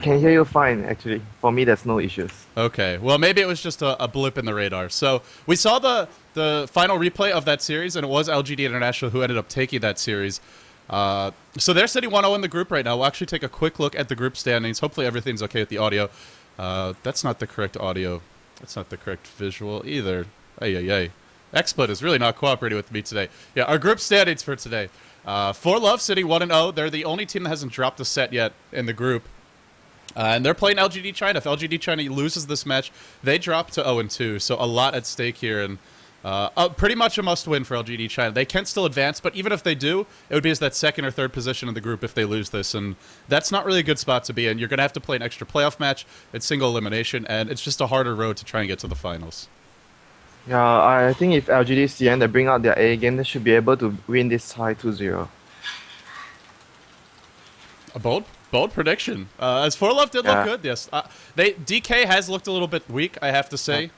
can hear you fine, actually. For me, there's no issues. Okay, well maybe it was just a blip in the radar. So we saw the final replay of that series, and it was LGD International who ended up taking that series. So they're sitting 1-0 in the group right now. We'll actually take a quick look at the group standings. Hopefully everything's okay with the audio. That's not the correct audio. That's not the correct visual either. Ay, ay, ay. XSplit is really not cooperating with me today. Yeah, our group standings for today. ForLove sitting 1-0. They're the only team that hasn't dropped a set yet in the group. And they're playing LGD China. If LGD China loses this match, they drop to 0-2. So a lot at stake here, and pretty much a must-win for LGD China. They can still advance, but even if they do, it would be as that second or third position in the group if they lose this, and that's not really a good spot to be in. You're going to have to play an extra playoff match. It's single elimination, and it's just a harder road to try and get to the finals. Yeah, I think if lgd.cn they bring out their A game, they should be able to win this tie 2-0. A bold prediction. As ForLove did look good, yes. DK has looked a little bit weak, I have to say.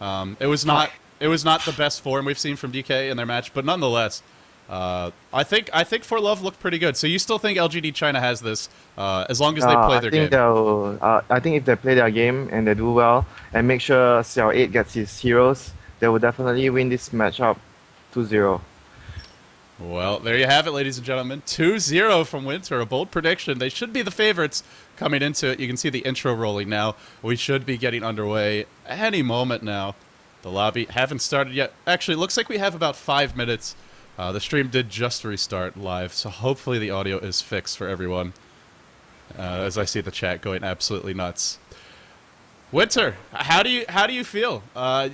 It was not the best form we've seen from DK in their match, but nonetheless, I think ForLove looked pretty good. So you still think LGD China has this as long as they play their game? I think if they play their game and they do well and make sure Xiao 8 gets his heroes, they will definitely win this matchup 2-0. Well, there you have it, ladies and gentlemen. 2-0 from Winter, a bold prediction. They should be the favorites coming into it. You can see the intro rolling now. We should be getting underway any moment now. The lobby haven't started yet. Actually, it looks like we have about 5 minutes. The stream did just restart live, so hopefully the audio is fixed for everyone. As I see the chat going absolutely nuts. Winter, how do you feel?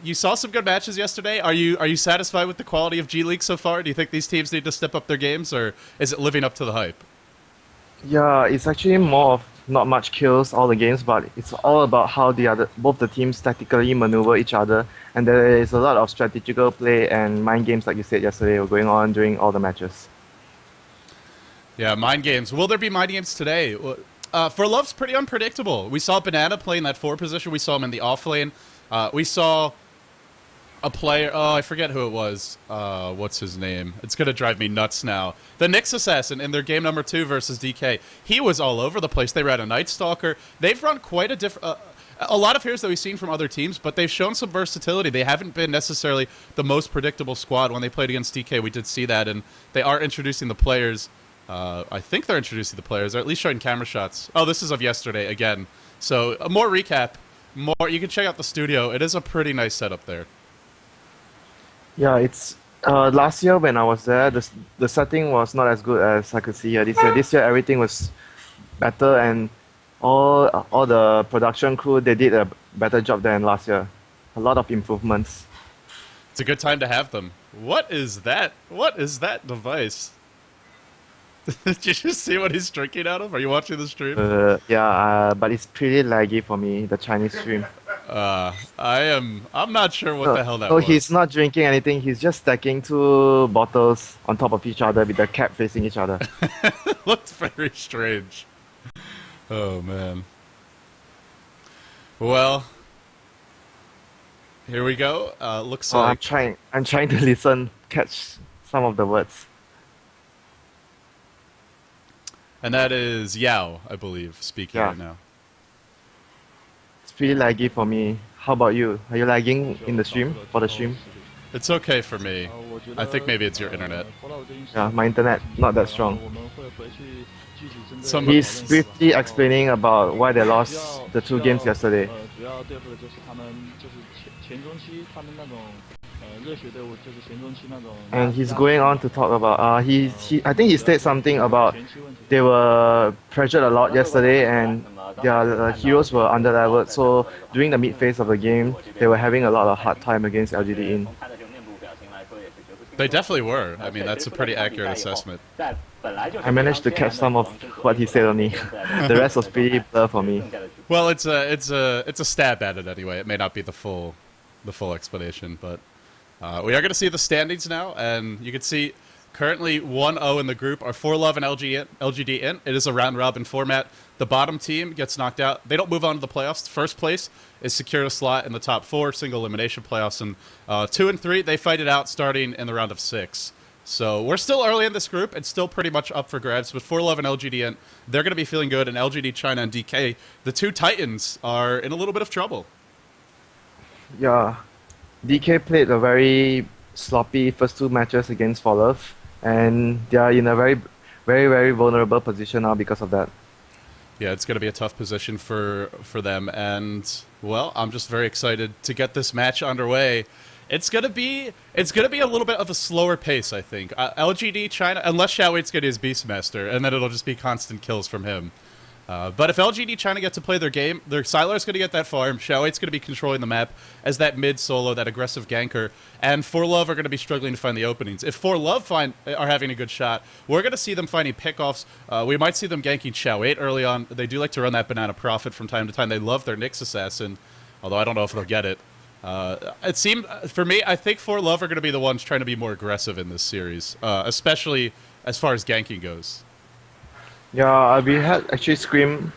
You saw some good matches yesterday. Are you satisfied with the quality of G League so far? Do you think these teams need to step up their games, or is it living up to the hype? Yeah, it's actually more of not much kills all the games, but it's all about how both the teams tactically maneuver each other, and there is a lot of strategical play and mind games, like you said yesterday, were going on during all the matches. Yeah, mind games. Will there be mind games today? ForLove's pretty unpredictable. We saw Banana playing that 4 position. We saw him in the off lane. We saw a player. Oh, I forget who it was. What's his name? It's gonna drive me nuts now. The Nyx Assassin in their game number 2 versus DK. He was all over the place. They ran a Night Stalker. They've run quite a different. A lot of heroes that we've seen from other teams, but they've shown some versatility. They haven't been necessarily the most predictable squad. When they played against DK, we did see that, and they are introducing the players. I think they're introducing the players, or at least showing camera shots. Oh, this is of yesterday again. So more recap. You can check out the studio. It is a pretty nice setup there. Yeah, it's last year when I was there, the setting was not as good as I could see here. This year everything was better, and all the production crew, they did a better job than last year. A lot of improvements. It's a good time to have them. What is that? What is that device? Did you just see what he's drinking out of? Are you watching the stream? Yeah, but it's pretty laggy for me, the Chinese stream. I'm not sure what the hell that was. So he's not drinking anything, he's just stacking 2 bottles on top of each other with the cap facing each other. Looked very strange. Oh, man. Well, here we go. Looks like... I'm trying to catch some of the words. And that is Yao, I believe, speaking right now. It's pretty laggy for me. How about you? Are you lagging in the stream, for the stream? It's okay for me. I think maybe it's your internet. Yeah, my internet, not that strong. He's briefly explaining about why they lost the 2 games yesterday. And he's going on to talk about, I think he said something about they were pressured a lot yesterday and their heroes were under-leveled, so during the mid-phase of the game, they were having a lot of hard time against LGD in. They definitely were. I mean, that's a pretty accurate assessment. I managed to catch some of what he said only. The rest was pretty blur for me. Well, it's a stab at it anyway. It may not be the full explanation, but we are going to see the standings now, and you can see currently 1-0 in the group are ForLove and LGD in. It is a round-robin format. The bottom team gets knocked out. They don't move on to the playoffs. First place is secured a slot in the top 4 single elimination playoffs, and 2 and 3 they fight it out starting in the round of 6. So we're still early in this group. It's still pretty much up for grabs. But ForLove and lgd, they're going to be feeling good. And lgd China and DK, the two titans, are in a little bit of trouble. Yeah, DK played a very sloppy first two matches against ForLove, and they are in a very vulnerable position now because of that. Yeah, it's going to be a tough position for them. And, well, I'm just very excited to get this match underway. It's gonna be a little bit of a slower pace, I think. lgd China, unless Xiaoweit's getting his Beastmaster, and then it'll just be constant kills from him. But if lgd China get to play their game, their Sylar's going to get that farm, Xiaoweit's going to be controlling the map as that mid solo, that aggressive ganker, and ForLove are going to be struggling to find the openings. If ForLove are having a good shot, we're going to see them finding pickoffs. We might see them ganking Xiaoweit early on. They do like to run that Banana Prophet from time to time. They love their Nyx Assassin, although I don't know if they'll get it. It seemed, for me, I think ForLove are going to be the ones trying to be more aggressive in this series, especially as far as ganking goes. Yeah, we had actually scrim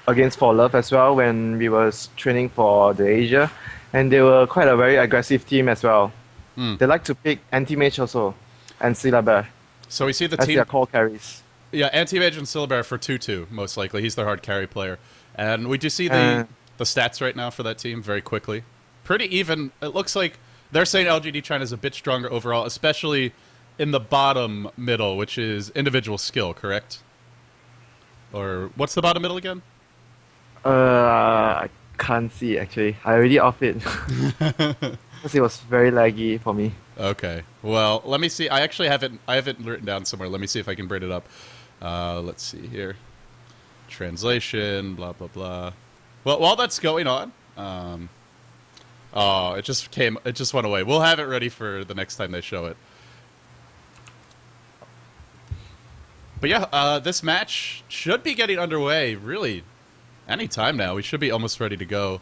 against ForLove as well when we was training for the Asia, and they were quite a very aggressive team as well. They like to pick anti-mage also, and sylar. So we see the as team... their core carries. Yeah, anti-mage and sylar for 2-2, most likely. He's their hard carry player. And we do see the stats right now for that team very quickly. Pretty even. It looks like they're saying lgd China is a bit stronger overall, especially in the bottom middle, which is individual skill, correct? Or what's the bottom middle again? I can't see actually. I already off it because it was very laggy for me. Okay. Well, let me see. I actually haven't written down somewhere. Let me see if I can bring it up. Let's see here. Translation. Blah blah blah. Well, while that's going on. Oh, it just went away. We'll have it ready for the next time they show it. But yeah, this match should be getting underway, really, any time now. We should be almost ready to go.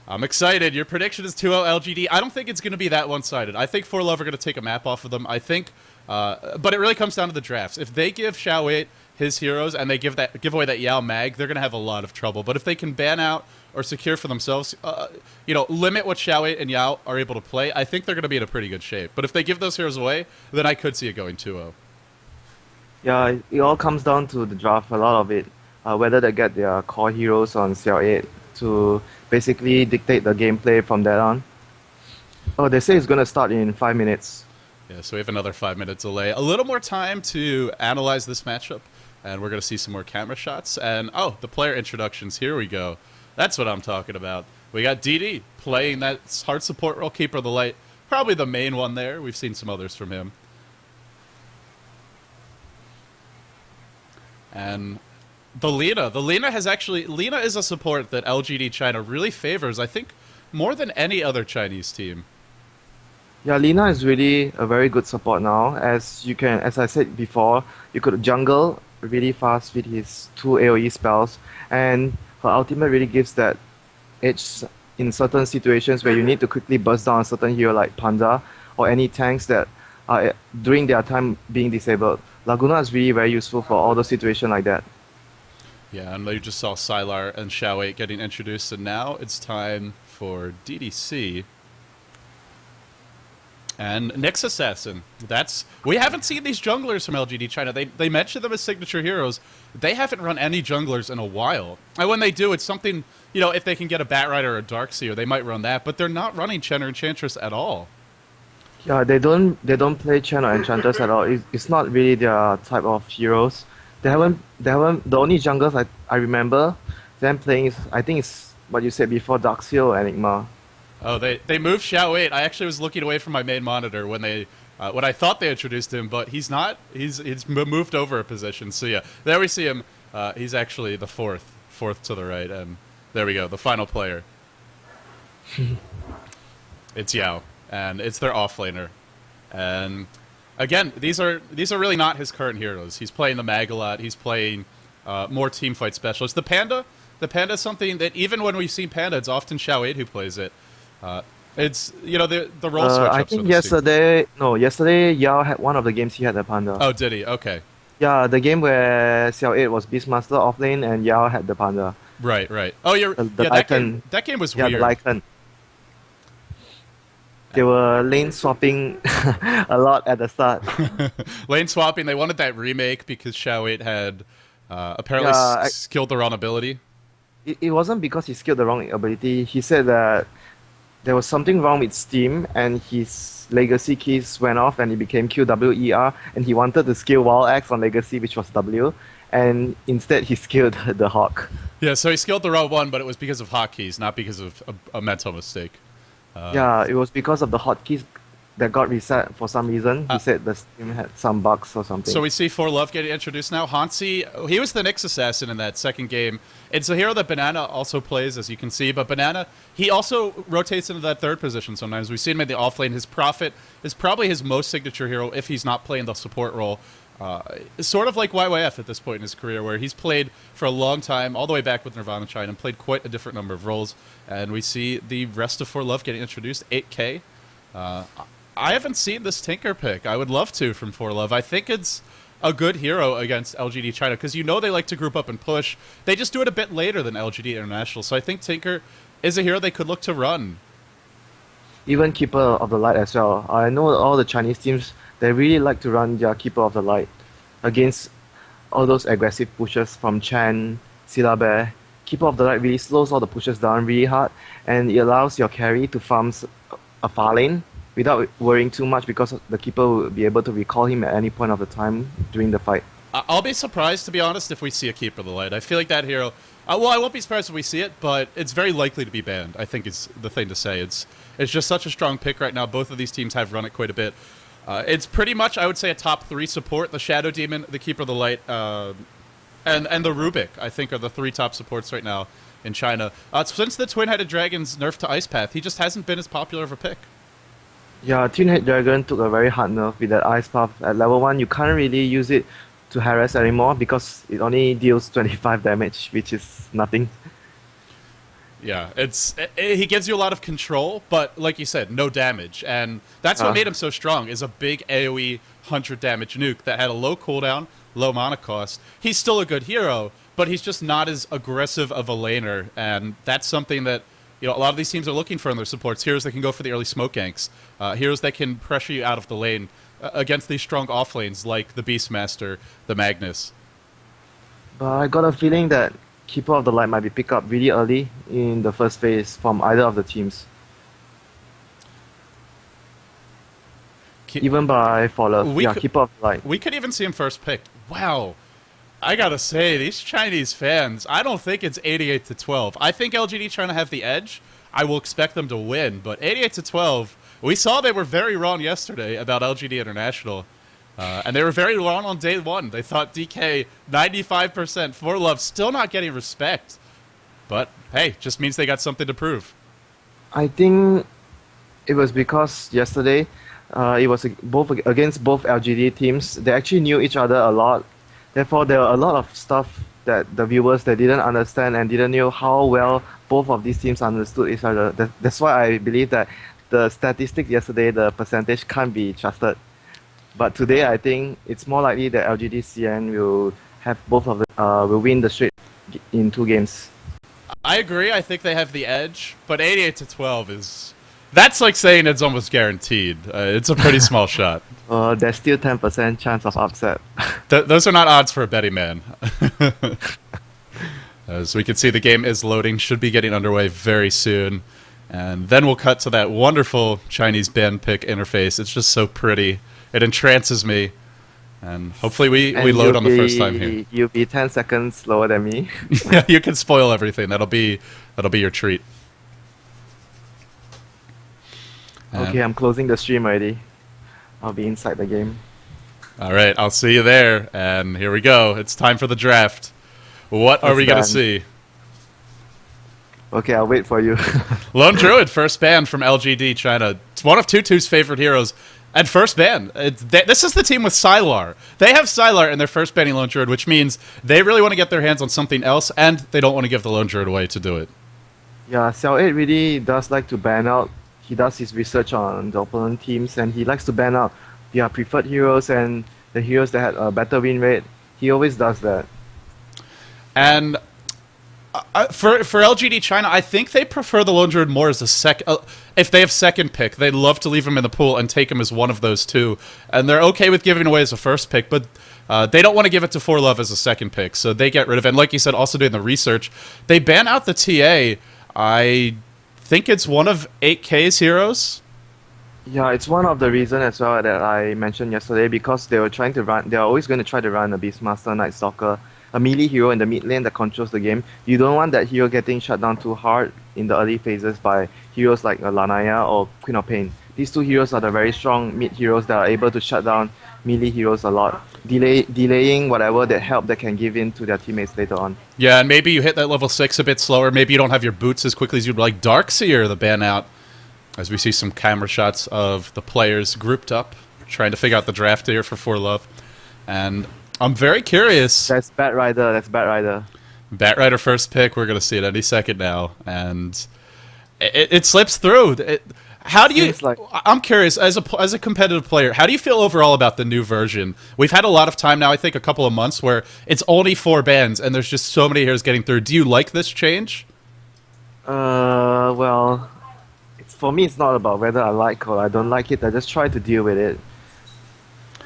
I'm excited. Your prediction is 2-0 lgd. I don't think it's going to be that one-sided. I think ForLove are going to take a map off of them. I think, but it really comes down to the drafts. If they give Xiaoweit his heroes and they give away that Yao Mag, they're going to have a lot of trouble. But if they can ban out or secure for themselves, limit what Xiaoweit and Yao are able to play, I think they're going to be in a pretty good shape. But if they give those heroes away, then I could see it going 2-0. Yeah, it all comes down to the draft, a lot of it. Whether they get their core heroes on Xiaoweit to basically dictate the gameplay from there on. Oh, they say it's going to start in 5 minutes. Yeah, so we have another 5-minute delay. A little more time to analyze this matchup, and we're going to see some more camera shots. And, oh, the player introductions. Here we go. That's what I'm talking about. We got dd playing that hard support role, Keeper of the Light. Probably the main one there. We've seen some others from him. And the Lina Lina is a support that lgd China really favors, I think, more than any other Chinese team. Yeah, Lina is really a very good support now. As I said before, you could jungle really fast with his 2 AoE spells, and her ultimate really gives that edge in certain situations where you need to quickly burst down a certain hero like Panda or any tanks that are during their time being disabled. Laguna is really very useful for all those situations like that. Yeah, and you just saw Sylar and Xiaoweit getting introduced, and now it's time for DDC and Nyx Assassin. We haven't seen these junglers from lgd China. They mention them as signature heroes. They haven't run any junglers in a while. And when they do, it's something, if they can get a Batrider or a Darkseer, they might run that, but they're not running Chen or Enchantress at all. Yeah, they don't play Chen or Enchantress at all. It's not really their type of heroes. They haven't. The only junglers I remember them playing is, I think it's what you said before, Darkseer or Enigma. Oh, they moved Xiaoweit. I actually was looking away from my main monitor when I thought they introduced him, but he's not. He's moved over a position. So yeah, there we see him. He's actually the fourth to the right, and there we go, the final player. It's Yao. And it's their offlaner. And again, these are really not his current heroes. He's playing the Mag a lot. He's playing more teamfight specialists. The Panda is something that even when we've seen Panda, it's often Xiaoweit who plays it. It's the role switch ups. I think yesterday Yao had one of the games he had the Panda. Oh, did he? Okay. Yeah, the game where Xiaoweit was Beastmaster offlane and Yao had the Panda. Right. Oh, that game was weird. Yeah, the Lycan. They were lane swapping a lot at the start. Lane swapping, they wanted that remake because Xiao 8 had apparently Yeah, skilled the wrong ability. it wasn't because he skilled the wrong ability. He said that there was something wrong with Steam and his legacy keys went off and it became QWER and he wanted to skill Wild Axe on legacy, which was W, and instead he skilled the Hawk. Yeah, so he skilled the wrong one, but it was because of hotkeys, not because of a mental mistake. Yeah, it was because of the hotkeys that got reset for some reason. He said the Steam had some bugs or something. So we see ForLove getting introduced now. Hanci, he was the Nyx assassin in that second game. It's a hero that Banana also plays, as you can see. But Banana, he also rotates into that third position sometimes. We've seen him in the offlane. His Prophet is probably his most signature hero if he's not playing the support role. Sort of like YYF at this point in his career, where he's played for a long time, all the way back with Nirvana China, and played quite a different number of roles. And we see the rest of ForLove getting introduced, 8K. I haven't seen this Tinker pick. I would love to from ForLove. I think it's a good hero against LGD China, because you know they like to group up and push. They just do it a bit later than LGD International, so I think Tinker is a hero they could look to run. Even Keeper of the Light as well. I know all the Chinese teams, they really like to run their Keeper of the Light against all those aggressive pushes from Chan, Sylar Bear. Keeper of the Light really slows all the pushes down really hard, and it allows your carry to farm a far lane without worrying too much, because the Keeper will be able to recall him at any point of the time during the fight. I'll be surprised, to be honest, if we see a Keeper of the Light. I feel like that hero... well, I won't be surprised if we see it, but it's very likely to be banned, I think is the thing to say. It's just such a strong pick right now. Both of these teams have run it quite a bit. It's pretty much, I would say, a top 3 support. The Shadow Demon, the Keeper of the Light, and the Rubik, I think, are the 3 top supports right now in China. Since the Twin-Headed Dragon's nerf to Ice Path, he just hasn't been as popular of a pick. Yeah, Twin-Headed Dragon took a very hard nerf with that Ice Path. At level 1, you can't really use it to harass anymore because it only deals 25 damage, which is nothing. Yeah, he gives you a lot of control, but like you said, no damage. And that's what made him so strong, is a big AoE 100 damage nuke that had a low cooldown, low mana cost. He's still a good hero, but he's just not as aggressive of a laner, and that's something that a lot of these teams are looking for in their supports. Heroes that can go for the early smoke ganks, heroes that can pressure you out of the lane against these strong off lanes like the Beastmaster, the Magnus. But I got a feeling that Keeper of the Light might be picked up really early in the first phase from either of the teams. Even by ForLove. Keeper of the Light. We could even see him first picked. Wow. I gotta say, these Chinese fans, I don't think it's 88-12. I think LGD trying to have the edge. I will expect them to win, but 88-12, we saw they were very wrong yesterday about LGD International. And they were very wrong on day 1. They thought DK 95%, ForLove still not getting respect. But hey, just means they got something to prove. I think it was because yesterday it was against both LGD teams. They actually knew each other a lot. Therefore, there were a lot of stuff that the viewers that didn't understand and didn't know how well both of these teams understood each other. That's why I believe that the statistics yesterday, the percentage can't be trusted. But today, I think it's more likely that ldDCN will have both of them will win the straight in 2 games. I agree. I think they have the edge, but 88-12 is... That's like saying it's almost guaranteed. It's a pretty small shot. There's still 10% chance of upset. Those are not odds for a betting man. As we can see, the game is loading. Should be getting underway very soon. And then we'll cut to that wonderful Chinese band pick interface. It's just so pretty. It entrances me. And hopefully we load on the first time here. You'll be 10 seconds slower than me. Yeah, you can spoil everything. That'll be your treat. Okay, I'm closing the stream already. I'll be inside the game. All right, I'll see you there. And here we go. It's time for the draft. What are we going to see? Okay, I'll wait for you. Lone Druid, first ban from LGD China. It's one of Tutu's favorite heroes. And first ban. This is the team with Sylar. They have Sylar in their first banning Lone Druid, which means they really want to get their hands on something else, and they don't want to give the Lone Druid away to do it. Yeah, Xiao 8 really does like to ban out. He does his research on the opponent teams, and he likes to ban out their preferred heroes and the heroes that had a better win rate. He always does that. And For LGD China, I think they prefer the Lone Druid more as a if they have second pick, they'd love to leave him in the pool and take him as one of those two. And they're okay with giving away as a first pick, but they don't want to give it to ForLove as a second pick, so they get rid of it. And like you said, also doing the research, they ban out the TA. I think it's one of 8K's heroes. Yeah, it's one of the reasons as well that I mentioned yesterday, because they were trying to run. They are always going to try to run a Beastmaster, Night Stalker, a melee hero in the mid lane that controls the game. You don't want that hero getting shut down too hard in the early phases by heroes like Lanaya or Queen of Pain. These two heroes are the very strong mid heroes that are able to shut down melee heroes a lot, delaying whatever that help that can give in to their teammates later on. Yeah, and maybe you hit that level 6 a bit slower. Maybe you don't have your boots as quickly as you'd like. Darkseer, the ban out. As we see some camera shots of the players grouped up, trying to figure out the draft here for ForLove. And I'm very curious. That's Bat Rider. That's Bat Rider. Bat Rider first pick. We're going to see it any second now. And it slips through. How do you... I'm curious, as a competitive player, how do you feel overall about the new version? We've had a lot of time now, I think a couple of months, where it's only 4 bans, and there's just so many heroes getting through. Do you like this change? Well... For me, it's not about whether I like or I don't like it. I just try to deal with it.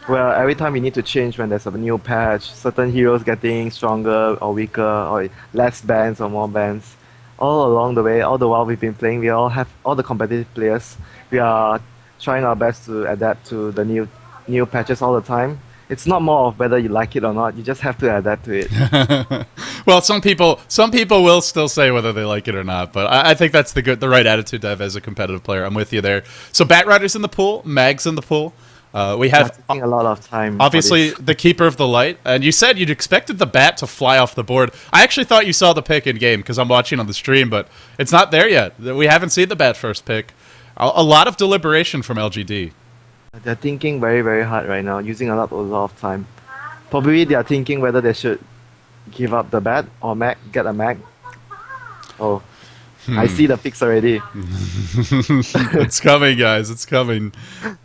Well, every time we need to change when there's a new patch, certain heroes getting stronger or weaker, or less bans or more bans. All along the way, all the while we've been playing, we all have, all the competitive players, we are trying our best to adapt to the new patches all the time. It's not more of whether you like it or not. You just have to adapt to it. Well, some people will still say whether they like it or not, but I think that's the right attitude to have as a competitive player. I'm with you there. So Bat Rider's in the pool, Mag's in the pool. We have taking a lot of time. Obviously, the Keeper of the Light, and you said you'd expected the bat to fly off the board. I actually thought you saw the pick in game because I'm watching on the stream, but it's not there yet. We haven't seen the bat first pick. A lot of deliberation from LGD. They're thinking very, very hard right now, using a lot of time. Probably they are thinking whether they should give up the bat or get a mag. Oh, I see the picks already. It's coming, guys. It's coming.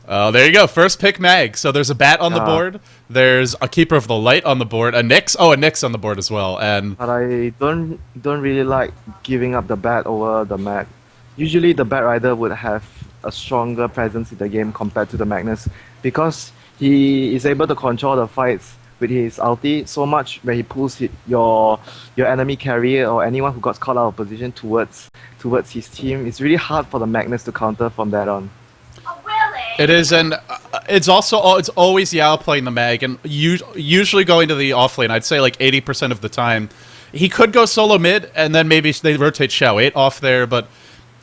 There you go. First pick mag. So there's a bat on the board. There's a Keeper of the Light on the board. A Nyx. Oh, a Nyx on the board as well. And but I don't really like giving up the bat over the mag. Usually the Bat Rider would have a stronger presence in the game compared to the Magnus, because he is able to control the fights with his ulti so much where he pulls your enemy carrier or anyone who got caught out of position towards his team. It's really hard for the Magnus to counter from that on. It is, and it's always Yao playing the mag, and usually going to the offlane. I'd say like 80% of the time. He could go solo mid, and then maybe they rotate Xiao 8 off there, but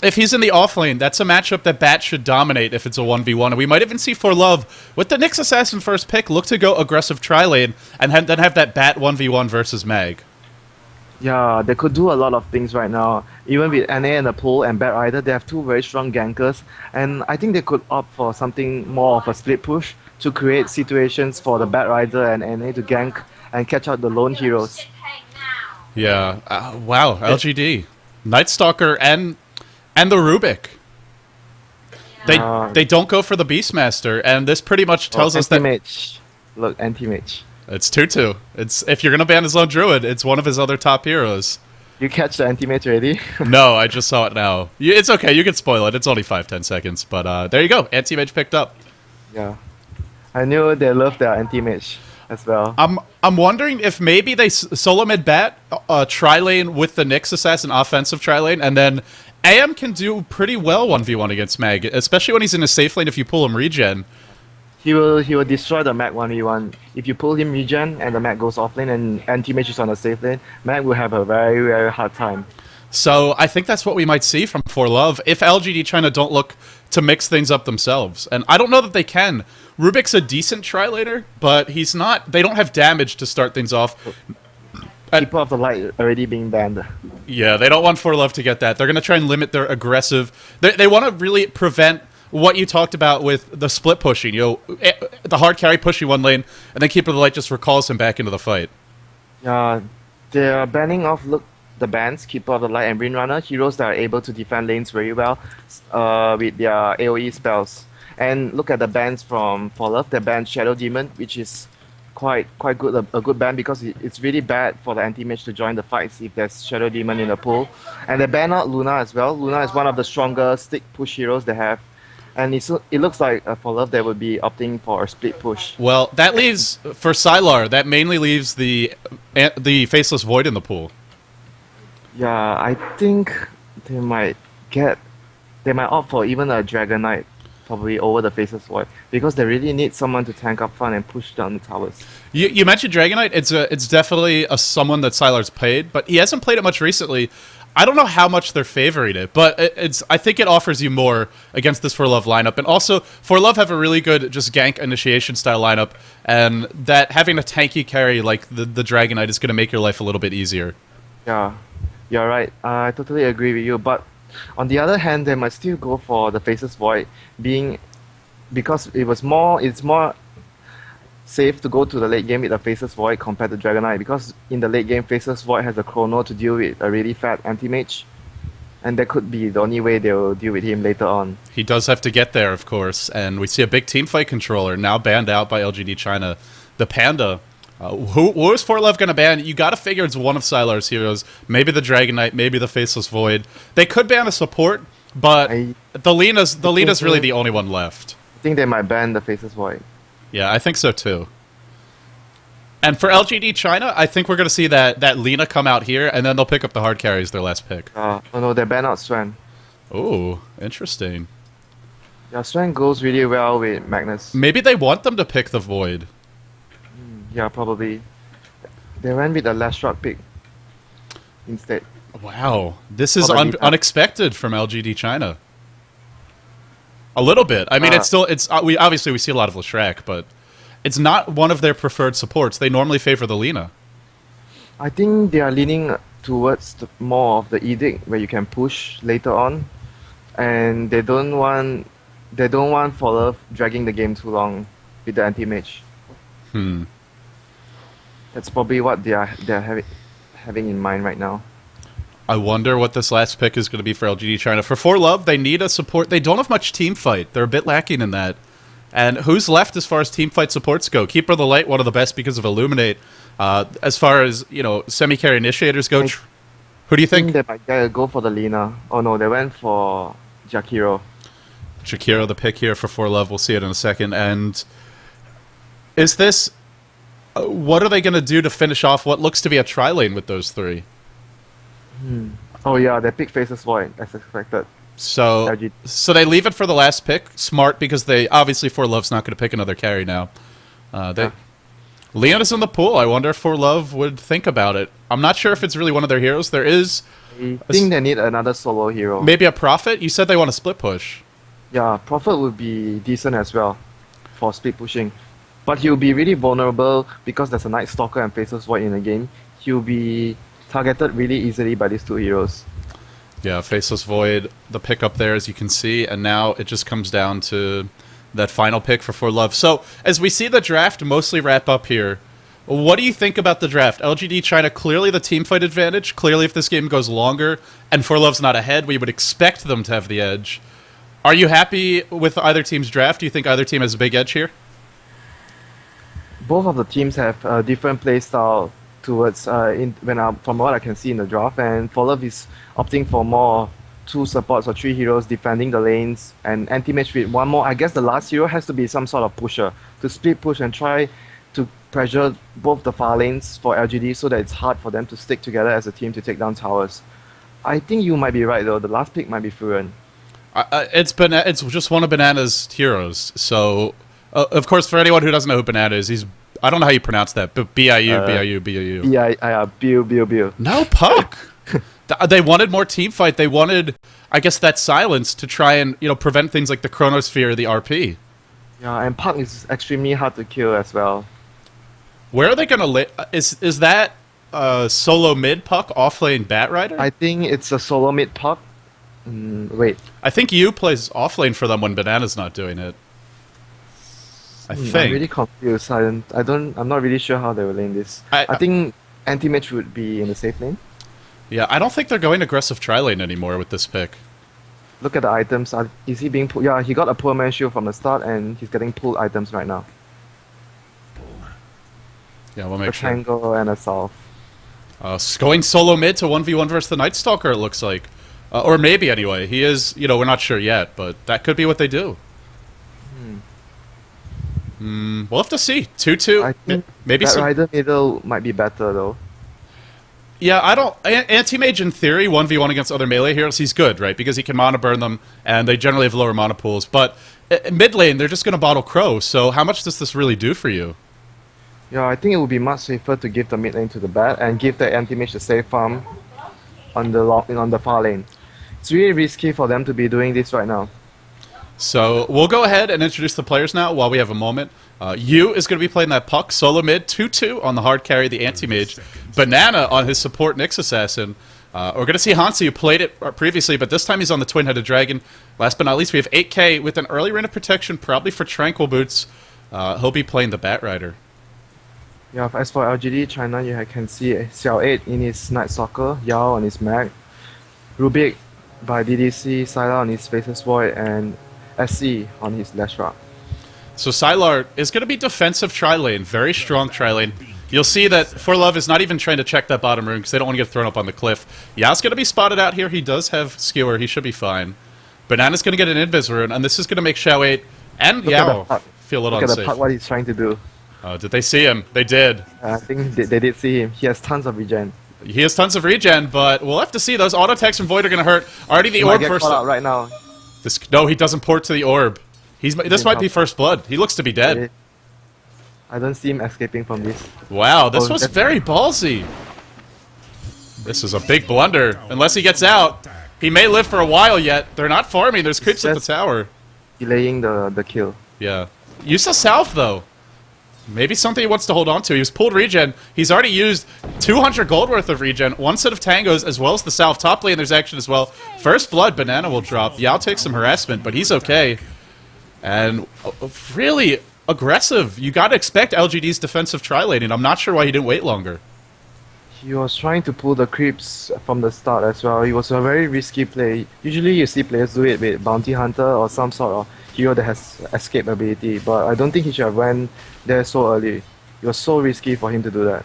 if he's in the offlane, that's a matchup that Bat should dominate if it's a 1v1. And we might even see ForLove, with the Nyx Assassin first pick, look to go aggressive tri-lane and then have that Bat 1v1 versus Mag. Yeah, they could do a lot of things right now. Even with NA in the pool and Bat Rider, they have two very strong gankers. And I think they could opt for something more of a split push to create situations for the Bat Rider and NA to gank and catch out the lone heroes. Yeah, wow, LGD. Night Stalker and the Rubik. They don't go for the Beastmaster, and this pretty much tells us that... Look, anti-mage. It's 2-2. If you're going to ban his Lone Druid, it's one of his other top heroes. You catch the anti-mage already? No, I just saw it now. It's okay, you can spoil it. It's only 5-10 seconds, but there you go. Anti-mage picked up. Yeah. I knew they loved their anti-mage as well. I'm wondering if maybe they solo mid bat, tri-lane with the Nyx Assassin offensive tri-lane, and then AM can do pretty well 1v1 against Mag, especially when he's in a safe lane if you pull him regen. He will destroy the Mag 1v1. If you pull him regen and the Mag goes off lane and anti-mage is on the safe lane, Mag will have a very, very hard time. So I think that's what we might see from ForLove if LGD China don't look to mix things up themselves. And I don't know that they can. Rubik's a decent tri-laner, but he's not... They don't have damage to start things off. Keeper of the Light already being banned. Yeah, they don't want ForLove to get that. They're going to try and limit their aggressive... They want to really prevent what you talked about with the split pushing. You know, the hard carry pushing one lane, and then Keeper of the Light just recalls him back into the fight. Yeah, they're banning off the bans, Keeper of the Light and Windrunner, heroes that are able to defend lanes very well with their AoE spells. And look at the bans from ForLove. They banned Shadow Demon, which is quite good a good ban because it's really bad for the anti-mage to join the fights if there's Shadow Demon in the pool. And they ban out Luna as well. Luna is one of the stronger stick push heroes they have. And it looks like ForLove they would be opting for a split push. Well, that leaves for Sylar. That mainly leaves the Faceless Void in the pool. Yeah, I think they might opt for even a Dragon Knight probably over the Faceless Void because they really need someone to tank up front and push down the towers. You mentioned Dragon Knight. It's definitely someone that Sylar's played, but he hasn't played it much recently. I don't know how much they're favoring it, but I think it offers you more against this ForLove lineup. And also, ForLove have a really good just gank initiation style lineup, and that having a tanky carry like the Dragon Knight is going to make your life a little bit easier. Yeah, you're right. I totally agree with you. But on the other hand, they might still go for the Faceless Void, because it's more safe to go to the late game with a Faceless Void compared to Dragon Knight, because in the late game Faceless Void has a chrono to deal with a really fat anti-mage, and that could be the only way they'll deal with him later on. He does have to get there, of course, and we see a big teamfight controller now banned out by LGD China. The Panda. Who is ForLove going to ban? You got to figure it's one of Sylar's heroes. Maybe the Dragon Knight, maybe the Faceless Void. They could ban a support, but the Lena's really the only one left. I think they might ban the Faceless Void. Yeah, I think so too. And for LGD China, I think we're going to see that Lena come out here, and then they'll pick up the hard carries, their last pick. Oh no, they ban out Sven. Oh, interesting. Yeah, Sven goes really well with Magnus. Maybe they want them to pick the Void. Yeah, probably. They went with the last shot pick instead. Wow, this is unexpected from LGD China. A little bit. I mean, we obviously see a lot of Leshrac, but it's not one of their preferred supports. They normally favor the Lena. I think they are leaning towards more of the Edict, where you can push later on, and they don't want ForLove dragging the game too long with the anti-mage. That's probably what they're having in mind right now. I wonder what this last pick is going to be for LGD China. For ForLove, they need a support. They don't have much team fight. They're a bit lacking in that. And who's left as far as team fight supports go? Keeper of the Light, one of the best because of Illuminate. As far as, semi-carry initiators go, who do you think? They might go for the Lena. Oh no, they went for Jakiro. Jakiro, the pick here for ForLove. We'll see it in a second. And is this... what are they going to do to finish off what looks to be a tri-lane with those three? Oh yeah, they pick Faceless Void, as expected. So they leave it for the last pick. Smart, because they obviously ForLove's not going to pick another carry now. Leon is in the pool. I wonder if ForLove would think about it. I'm not sure if it's really one of their heroes. There is... I think they need another solo hero. Maybe a Prophet? You said they want a split push. Yeah, Prophet would be decent as well for split pushing. But he'll be really vulnerable because there's a Night Stalker and Faceless Void in the game. He'll be targeted really easily by these two heroes. Yeah, Faceless Void, the pick up there, as you can see, and now it just comes down to that final pick for ForLove. So, as we see the draft mostly wrap up here, what do you think about the draft? LGD China, clearly the team fight advantage. Clearly, if this game goes longer and ForLove's not ahead, we would expect them to have the edge. Are you happy with either team's draft? Do you think either team has a big edge here? Both of the teams have a different play style towards from what I can see in the draft, and ForLove is opting for more 2 supports or 3 heroes defending the lanes and anti-mage with 1 more. I guess the last hero has to be some sort of pusher to split push and try to pressure both the far lanes for LGD so that it's hard for them to stick together as a team to take down towers. I think you might be right though. The last pick might be Furen. It's just one of Banana's heroes. So, of course, for anyone who doesn't know who Banana is, I don't know how you pronounce that, but biubiubiu. Biubiubiu. No, Puck. They wanted more team fight. They wanted, I guess, that silence to try and prevent things like the Chronosphere, the RP. Yeah, and Puck is extremely hard to kill as well. Where are they gonna is that solo mid Puck offlane Batrider? I think it's a solo mid Puck. Wait. I think you plays offlane for them when Banana's not doing it. I think. I'm really confused. I'm not really sure how they will lane this. I think anti-mage would be in the safe lane. Yeah, I don't think they're going aggressive tri-lane anymore with this pick. Look at the items. Is he being pulled? Yeah, he got a poor man shield from the start, and he's getting pulled items right now. Yeah, we'll a make sure. tangle and a south. Going solo mid to 1v1 versus the Night Stalker, it looks like. Or maybe anyway. He is, you know, we're not sure yet, but that could be what they do. We'll have to see. 2-2. I think Maybe that some. rider middle might be better though. Yeah, I don't. Anti-Mage in theory, 1v1 against other melee heroes, he's good, right? Because he can mana burn them, and they generally have lower mana pools. But mid lane, they're just going to bottle Crow, so how much does this really do for you? Yeah, I think it would be much safer to give the mid lane to the bat and give the anti-mage the safe farm on the far lane. It's really risky for them to be doing this right now. So we'll go ahead and introduce the players now while we have a moment. Yu is going to be playing that puck, solo mid, 2-2 on the hard carry, the anti-mage. Banana on his support Nyx Assassin. We're going to see Hanci, who played it previously, but this time he's on the twin-headed dragon. Last but not least, we have 8K with an early rain of protection, probably for Tranquil Boots. He'll be playing the Bat Rider. Yeah, as for LGD China, you can see Xiao 8 in his Night Stalker, Yao on his Mag, Rubik by DDC, Sylar on his Faceless Void, and SC on his Leshra. So Sylar is going to be defensive tri-lane, very strong tri-lane. You'll see that ForLove is not even trying to check that bottom room because they don't want to get thrown up on the cliff. Yao's going to be spotted out here. He does have Skewer. He should be fine. Banana's going to get an Invis rune, and this is going to make Xiao 8 and Yao feel a little Look at unsafe. the puck, what he's trying to do. Did they see him? They did. I think they did see him. He has tons of regen. He has tons of regen, but we'll have to see. Those auto attacks from Void are going to hurt. Already the He might orb get first. caught out right now. No, he doesn't port to the orb. This might be first blood. He looks to be dead. I don't see him escaping from this. Wow, this was very ballsy. This is a big blunder. Unless he gets out, he may live for a while yet. They're not farming. There's creeps at the tower. Delaying the kill. Yeah. Use the south, though. Maybe something he wants to hold on to. He was pulled regen. He's already used 200 gold worth of regen, one set of tangos, as well as the south. Top lane, there's action as well. First blood, Banana will drop. Yao takes some harassment, but he's okay. And really aggressive. You got to expect LGD's defensive tri-laning. I'm not sure why he didn't wait longer. He was trying to pull the creeps from the start as well. It was a very risky play. Usually you see players do it with Bounty Hunter or some sort of hero that has escape ability, but I don't think he should have went there so early. It was so risky for him to do that.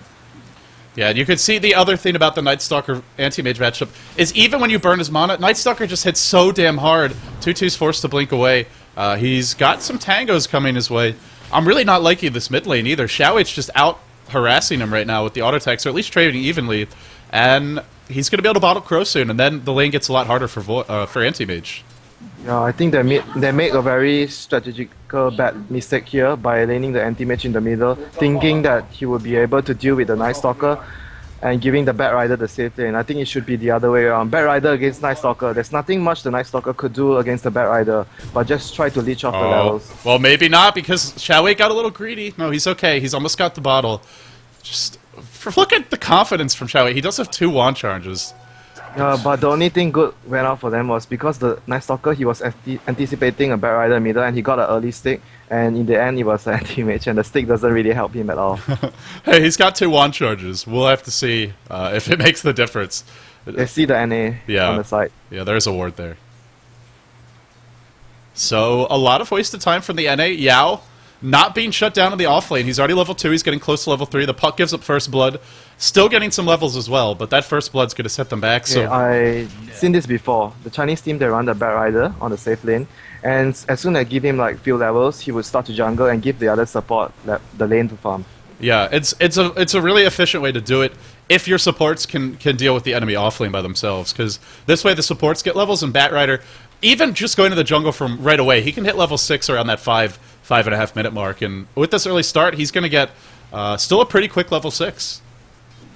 Yeah, and you could see the other thing about the Night Stalker anti-mage matchup is even when you burn his mana, Night Stalker just hits so damn hard. 2-2's forced to blink away. He's got some tangos coming his way. I'm really not liking this mid lane either. Xiao Ei's just out harassing him right now with the auto attacks, or at least trading evenly. And he's going to be able to bottle Crow soon, and then the lane gets a lot harder for anti-mage. Yeah, I think they made a very strategical bad mistake here by laning the anti-mage in the middle, thinking that he would be able to deal with the Night Stalker and giving the Bat Rider the safe lane. I think it should be the other way around. Bat Rider against Night Stalker. There's nothing much the Night Stalker could do against the Bat Rider, but just try to leech off the levels. Well, maybe not, because Xiao Ei got a little greedy. No, he's okay. He's almost got the bottle. Just look at the confidence from Xiao Ei. He does have 2 wand charges. Yeah, but the only thing good went out for them was because the Night Stalker, he was anticipating a Bat Rider middle and he got an early stick, and in the end it was an anti-mage and the stick doesn't really help him at all. Hey, he's got 2 wand charges. We'll have to see if it makes the difference. They see the NA on the side. Yeah, there's a ward there. So, a lot of wasted time from the NA. Yao not being shut down in the off lane. He's already level 2. He's getting close to level 3. The puck gives up first blood. Still getting some levels as well, but that first blood's going to set them back. So I've seen this before. The Chinese team, they run the Bat Rider on the safe lane, and as soon as I give him like few levels, he would start to jungle and give the other support the lane to farm. Yeah, it's a really efficient way to do it if your supports can deal with the enemy off lane by themselves, because this way the supports get levels, and Bat Rider, even just going to the jungle from right away, he can hit level 6 around that 5.5 minute mark, and with this early start, he's going to get still a pretty quick level 6.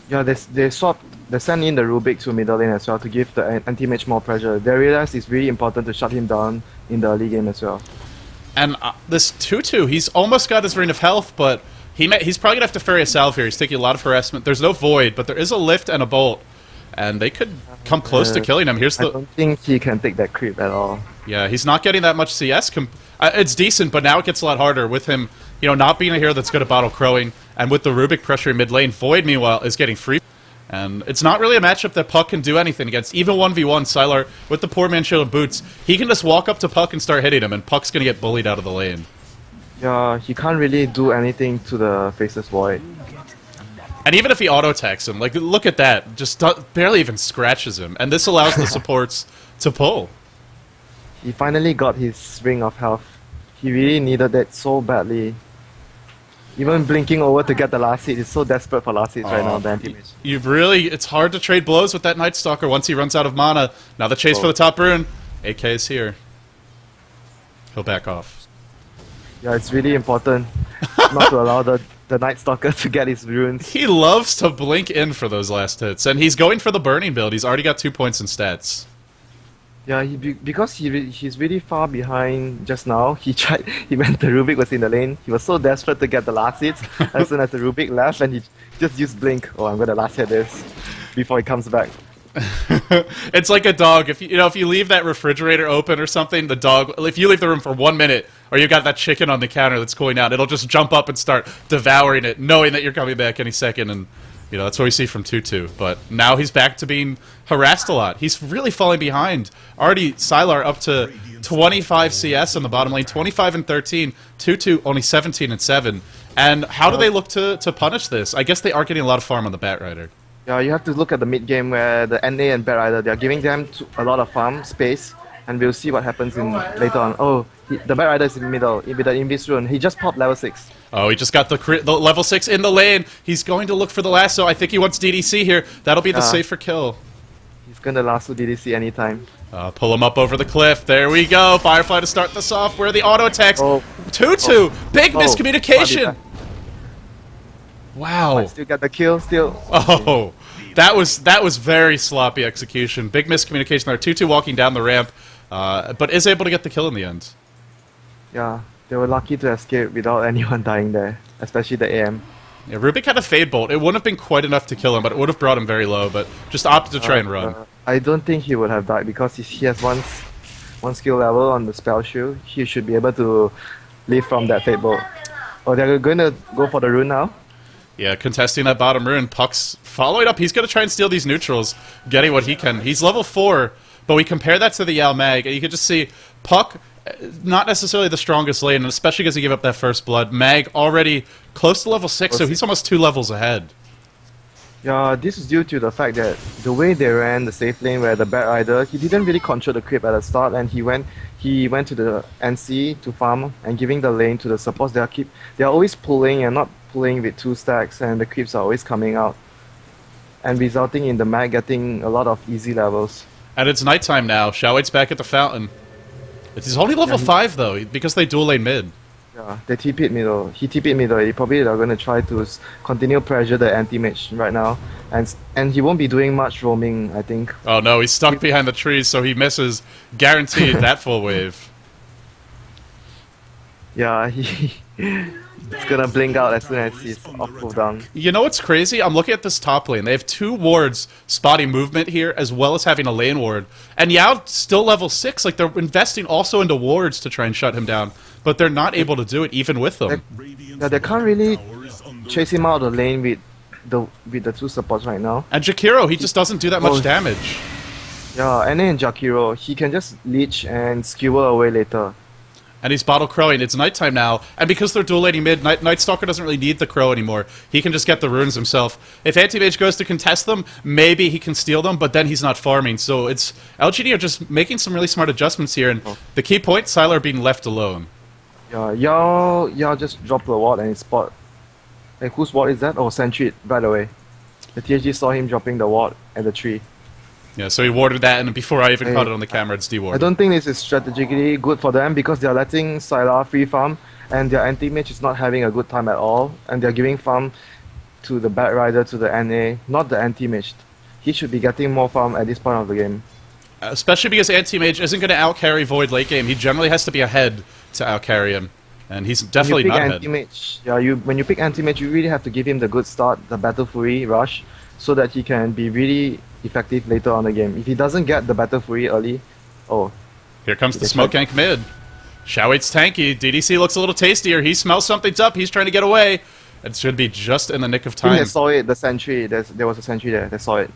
Yeah, they send in the Rubik to middle lane as well to give the anti-mage more pressure. They realize it's really important to shut him down in the early game as well. And this 2-2, he's almost got his Ring of Health, but he's probably going to have to ferry a salve here. He's taking a lot of harassment. There's no Void, but there is a Lift and a Bolt, and they could come close to killing him. I don't think he can take that creep at all. Yeah, he's not getting that much CS. It's decent, but now it gets a lot harder with him, not being a hero that's good at bottle crowing, and with the Rubik pressure in mid lane. Void, meanwhile, is getting free. And it's not really a matchup that Puck can do anything against. Even 1v1, Sylar, with the poor man shield and boots, he can just walk up to Puck and start hitting him, and Puck's going to get bullied out of the lane. Yeah, he can't really do anything to the Faceless Void. And even if he auto-attacks him, like, look at that. Just barely even scratches him. And this allows the supports to pull. He finally got his ring of health. He really needed that so badly. Even blinking over to get the last hit, he's so desperate for last hits right now, the anti-mage. You've really... It's hard to trade blows with that Night Stalker once he runs out of mana. Now the chase for the top rune. AK is here. He'll back off. Yeah, it's really important not to allow the Night Stalker to get his runes. He loves to blink in for those last hits, and he's going for the burning build. He's already got 2 points in stats. Yeah, because he's really far behind just now. He went, the Rubik was in the lane. He was so desperate to get the last hits as soon as the Rubik left, and he just used blink. Oh, I'm gonna last hit this before he comes back. It's like a dog. If you leave that refrigerator open or something, the dog. If you leave the room for 1 minute, or you got that chicken on the counter that's cooling down, it'll just jump up and start devouring it, knowing that you're coming back any second. And that's what we see from Tutu. But now he's back to being harassed a lot. He's really falling behind. Already Sylar up to 25 CS in the bottom lane, 25 and 13. Tutu only 17 and 7. And how do they look to punish this? I guess they are getting a lot of farm on the Batrider. Yeah, you have to look at the mid game where the NA and Batrider, they are giving them a lot of farm space, and we'll see what happens in later on. Oh, the Batrider is in the middle with the Invis rune. He just popped level 6. Oh, he just got the level 6 in the lane. He's going to look for the lasso. I think he wants DDC here. That'll be the safer kill. He's gonna lasso DDC anytime. Pull him up over the cliff. There we go. Firefly to start this off. Where are the auto attacks? Oh. Tutu! Big miscommunication! Wow. Might still get the kill, still. Oh, that was very sloppy execution. Big miscommunication there. Tutu walking down the ramp, but is able to get the kill in the end. Yeah, they were lucky to escape without anyone dying there, especially the AM. Yeah, Rubik had a Fade Bolt. It wouldn't have been quite enough to kill him, but it would have brought him very low, but just opted to try and run. I don't think he would have died because he has one skill level on the spell shield. He should be able to live from that Fade Bolt. Oh, they're going to go for the rune now? Yeah, contesting that bottom rune. Puck's following up. He's going to try and steal these neutrals, getting what he can. He's level 4, but we compare that to the Yao Mag, and you can just see Puck, not necessarily the strongest lane, and especially because he gave up that first blood. Mag already close to level 6, so he's almost 2 levels ahead. Yeah, this is due to the fact that the way they ran the safe lane where the Batrider, he didn't really control the creep at the start, and he went to the NC to farm and giving the lane to the supports. They are always pulling and not pulling with 2 stacks, and the creeps are always coming out and resulting in the Mag getting a lot of easy levels. And it's nighttime now. Xiaoweight's back at the fountain. He's only level 5 though, because they dual lane mid. Yeah, they TP'd middle. He TP'd middle. They probably are going to try to continue pressure the anti-mage right now, and he won't be doing much roaming, I think. Oh no, he's stuck behind the trees, so he misses. Guaranteed that full wave. Yeah, he's gonna blink out as soon as he's off cooldown. You know what's crazy? I'm looking at this top lane. They have 2 wards spotting movement here, as well as having a lane ward. And Yao's still level 6. Like, they're investing also into wards to try and shut him down. But they're not able to do it, even with them. They can't really chase him out of the lane with the 2 supports right now. And Jakiro, he just doesn't do that much damage. Yeah, and then Jakiro, he can just leech and skewer away later. And he's bottle crowing. It's nighttime now, and because they're dual laning mid, Night Stalker doesn't really need the crow anymore. He can just get the runes himself. If Anti-Mage goes to contest them, maybe he can steal them, but then he's not farming. So it's LGD are just making some really smart adjustments here, and the key point, Sylar being left alone. Yeah, Yao just dropped the ward and he spot. Like, whose ward is that? Oh, Sentry, by the way. The THG saw him dropping the ward at the tree. Yeah, so he warded that, and before I even caught it on the camera, it's dewarded. I don't think this is strategically good for them because they are letting Sylar free farm, and their anti-mage is not having a good time at all, and they're giving farm to the Batrider, to the NA, not the anti-mage. He should be getting more farm at this point of the game. Especially because anti-mage isn't going to out-carry Void late game. He generally has to be ahead to out-carry him, and he's definitely not ahead. When you pick anti-mage, you really have to give him the good start, the Battle Fury rush, so that he can be really effective later on the game. If he doesn't get the Battle Fury early, here comes the smoke gank mid. Xiaoweight's tanky. DDC looks a little tastier. He smells something's up. He's trying to get away. It should be just in the nick of time. They saw it, the sentry. There was a sentry there. They saw it.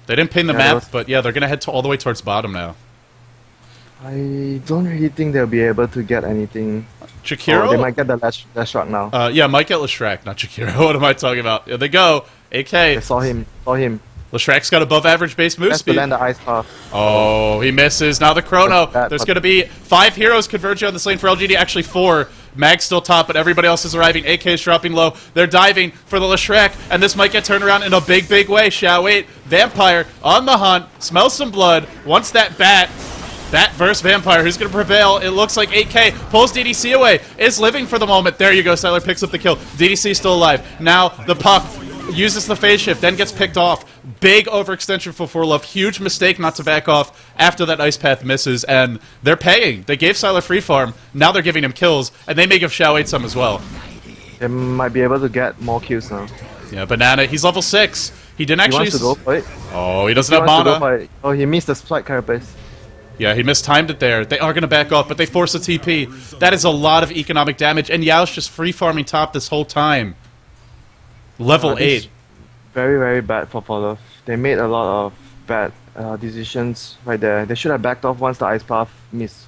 They didn't pin the map, but yeah, they're going to head all the way towards bottom now. I don't really think they'll be able to get anything Jakiro? Oh, they might get the last shot now. Yeah, might get Leshrac, not Jakiro. What am I talking about? Here they go. AK. I saw him. Leshrac's got above average base move That's to speed. land the ice path. Oh, he misses. Now the chrono. That- There's going to be 5 heroes converging on this lane for LGD. Actually 4. Mag's still top, but everybody else is arriving. AK is dropping low. They're diving for the Leshrac, and this might get turned around in a big, big way. Shall wait. Vampire on the hunt. Smells some blood. Wants that bat. Bat versus Vampire. Who's going to prevail? It looks like 8K pulls DDC away. Is living for the moment. There you go. Sylar picks up the kill. DDC still alive. Now the puck uses the phase shift, then gets picked off. Big overextension for ForLove. Huge mistake not to back off after that ice path misses, and they're paying. They gave Sylar free farm. Now they're giving him kills, and they may give Shao 8 some as well. They might be able to get more kills now. Yeah, Banana, he's level 6. He didn't He actually... wants to go for it. Oh, he doesn't He have wants to go mana. for it. Oh, he missed the spike carapace. Yeah, he mistimed it there. They are going to back off, but they force a TP. That is a lot of economic damage, and Yao's just free farming top this whole time. Level This 8. Very, very bad for ForLove. They made a lot of bad decisions right there. They should have backed off once the ice path missed.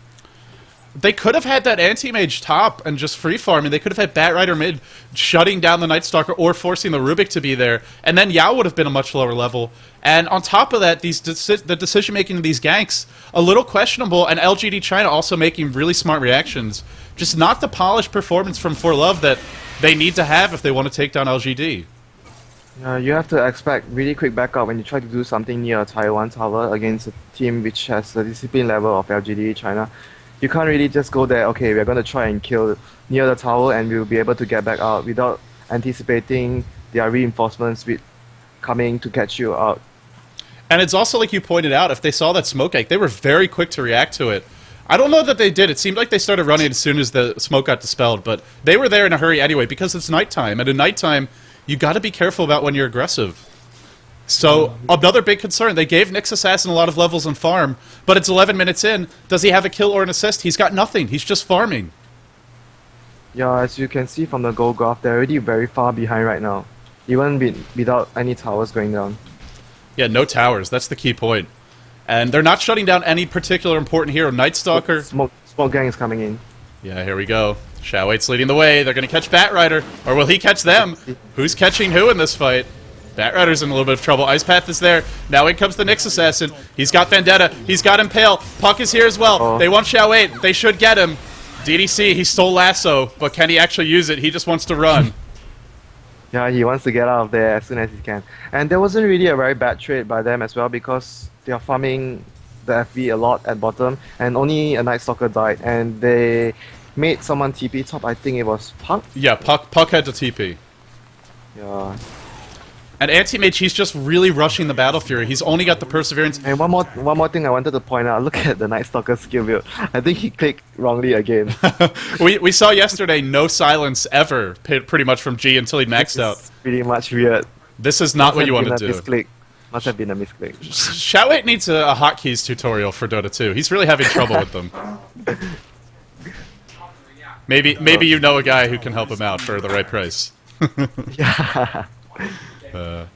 They could have had that anti-mage top and just free farming. They could have had Bat Rider mid shutting down the Night Stalker or forcing the Rubik to be there, and then Yao would have been a much lower level. And on top of that, the decision making of these ganks a little questionable, and LGD China also making really smart reactions. Just not the polished performance from ForLove that they need to have if they want to take down LGD. You have to expect really quick backup when you try to do something near a Tier 1 tower against a team which has the discipline level of LGD China. You can't really just go there, okay, we're going to try and kill near the tower and we'll be able to get back out without anticipating their reinforcements with coming to catch you out. And it's also like you pointed out, if they saw that smoke egg, they were very quick to react to it. I don't know that they did. It seemed like they started running as soon as the smoke got dispelled, but they were there in a hurry anyway because it's nighttime, and in nighttime, you got to be careful about when you're aggressive. So, another big concern. They gave Nyx Assassin a lot of levels on farm, but it's 11 minutes in. Does he have a kill or an assist? He's got nothing. He's just farming. Yeah, as you can see from the goal graph, they're already very far behind right now. Even without any towers going down. Yeah, no towers. That's the key point. And they're not shutting down any particular important hero. Night Stalker. Smoke gang is coming in. Yeah, here we go. Shao 8's leading the way. They're going to catch Bat Rider. Or will he catch them? Who's catching who in this fight? Bat Rider's in a little bit of trouble. Ice Path is there. Now in comes the Nyx Assassin. He's got Vendetta. He's got Impale. Puck is here as well. Oh. They want Shao 8. They should get him. DDC, he stole Lasso, but can he actually use it? He just wants to run. Yeah, he wants to get out of there as soon as he can. And there wasn't really a very bad trade by them as well because they are farming the FV a lot at bottom and only a Night Stalker died and they made someone TP top. I think it was Puck. Yeah, Puck had to TP. Yeah. And Anti-Mage, he's just really rushing the Battle Fury. He's only got the Perseverance. And one more thing I wanted to point out. Look at the Night Stalker skill build. I think he clicked wrongly again. we saw yesterday no silence ever, pretty much from G until he maxed out. It's pretty much weird. This is not what you want to do. Misclick. Must have been a misclick. Shao 8 needs a hotkeys tutorial for Dota 2. He's really having trouble with them. Maybe you know a guy who can help him out for the right price. Yeah.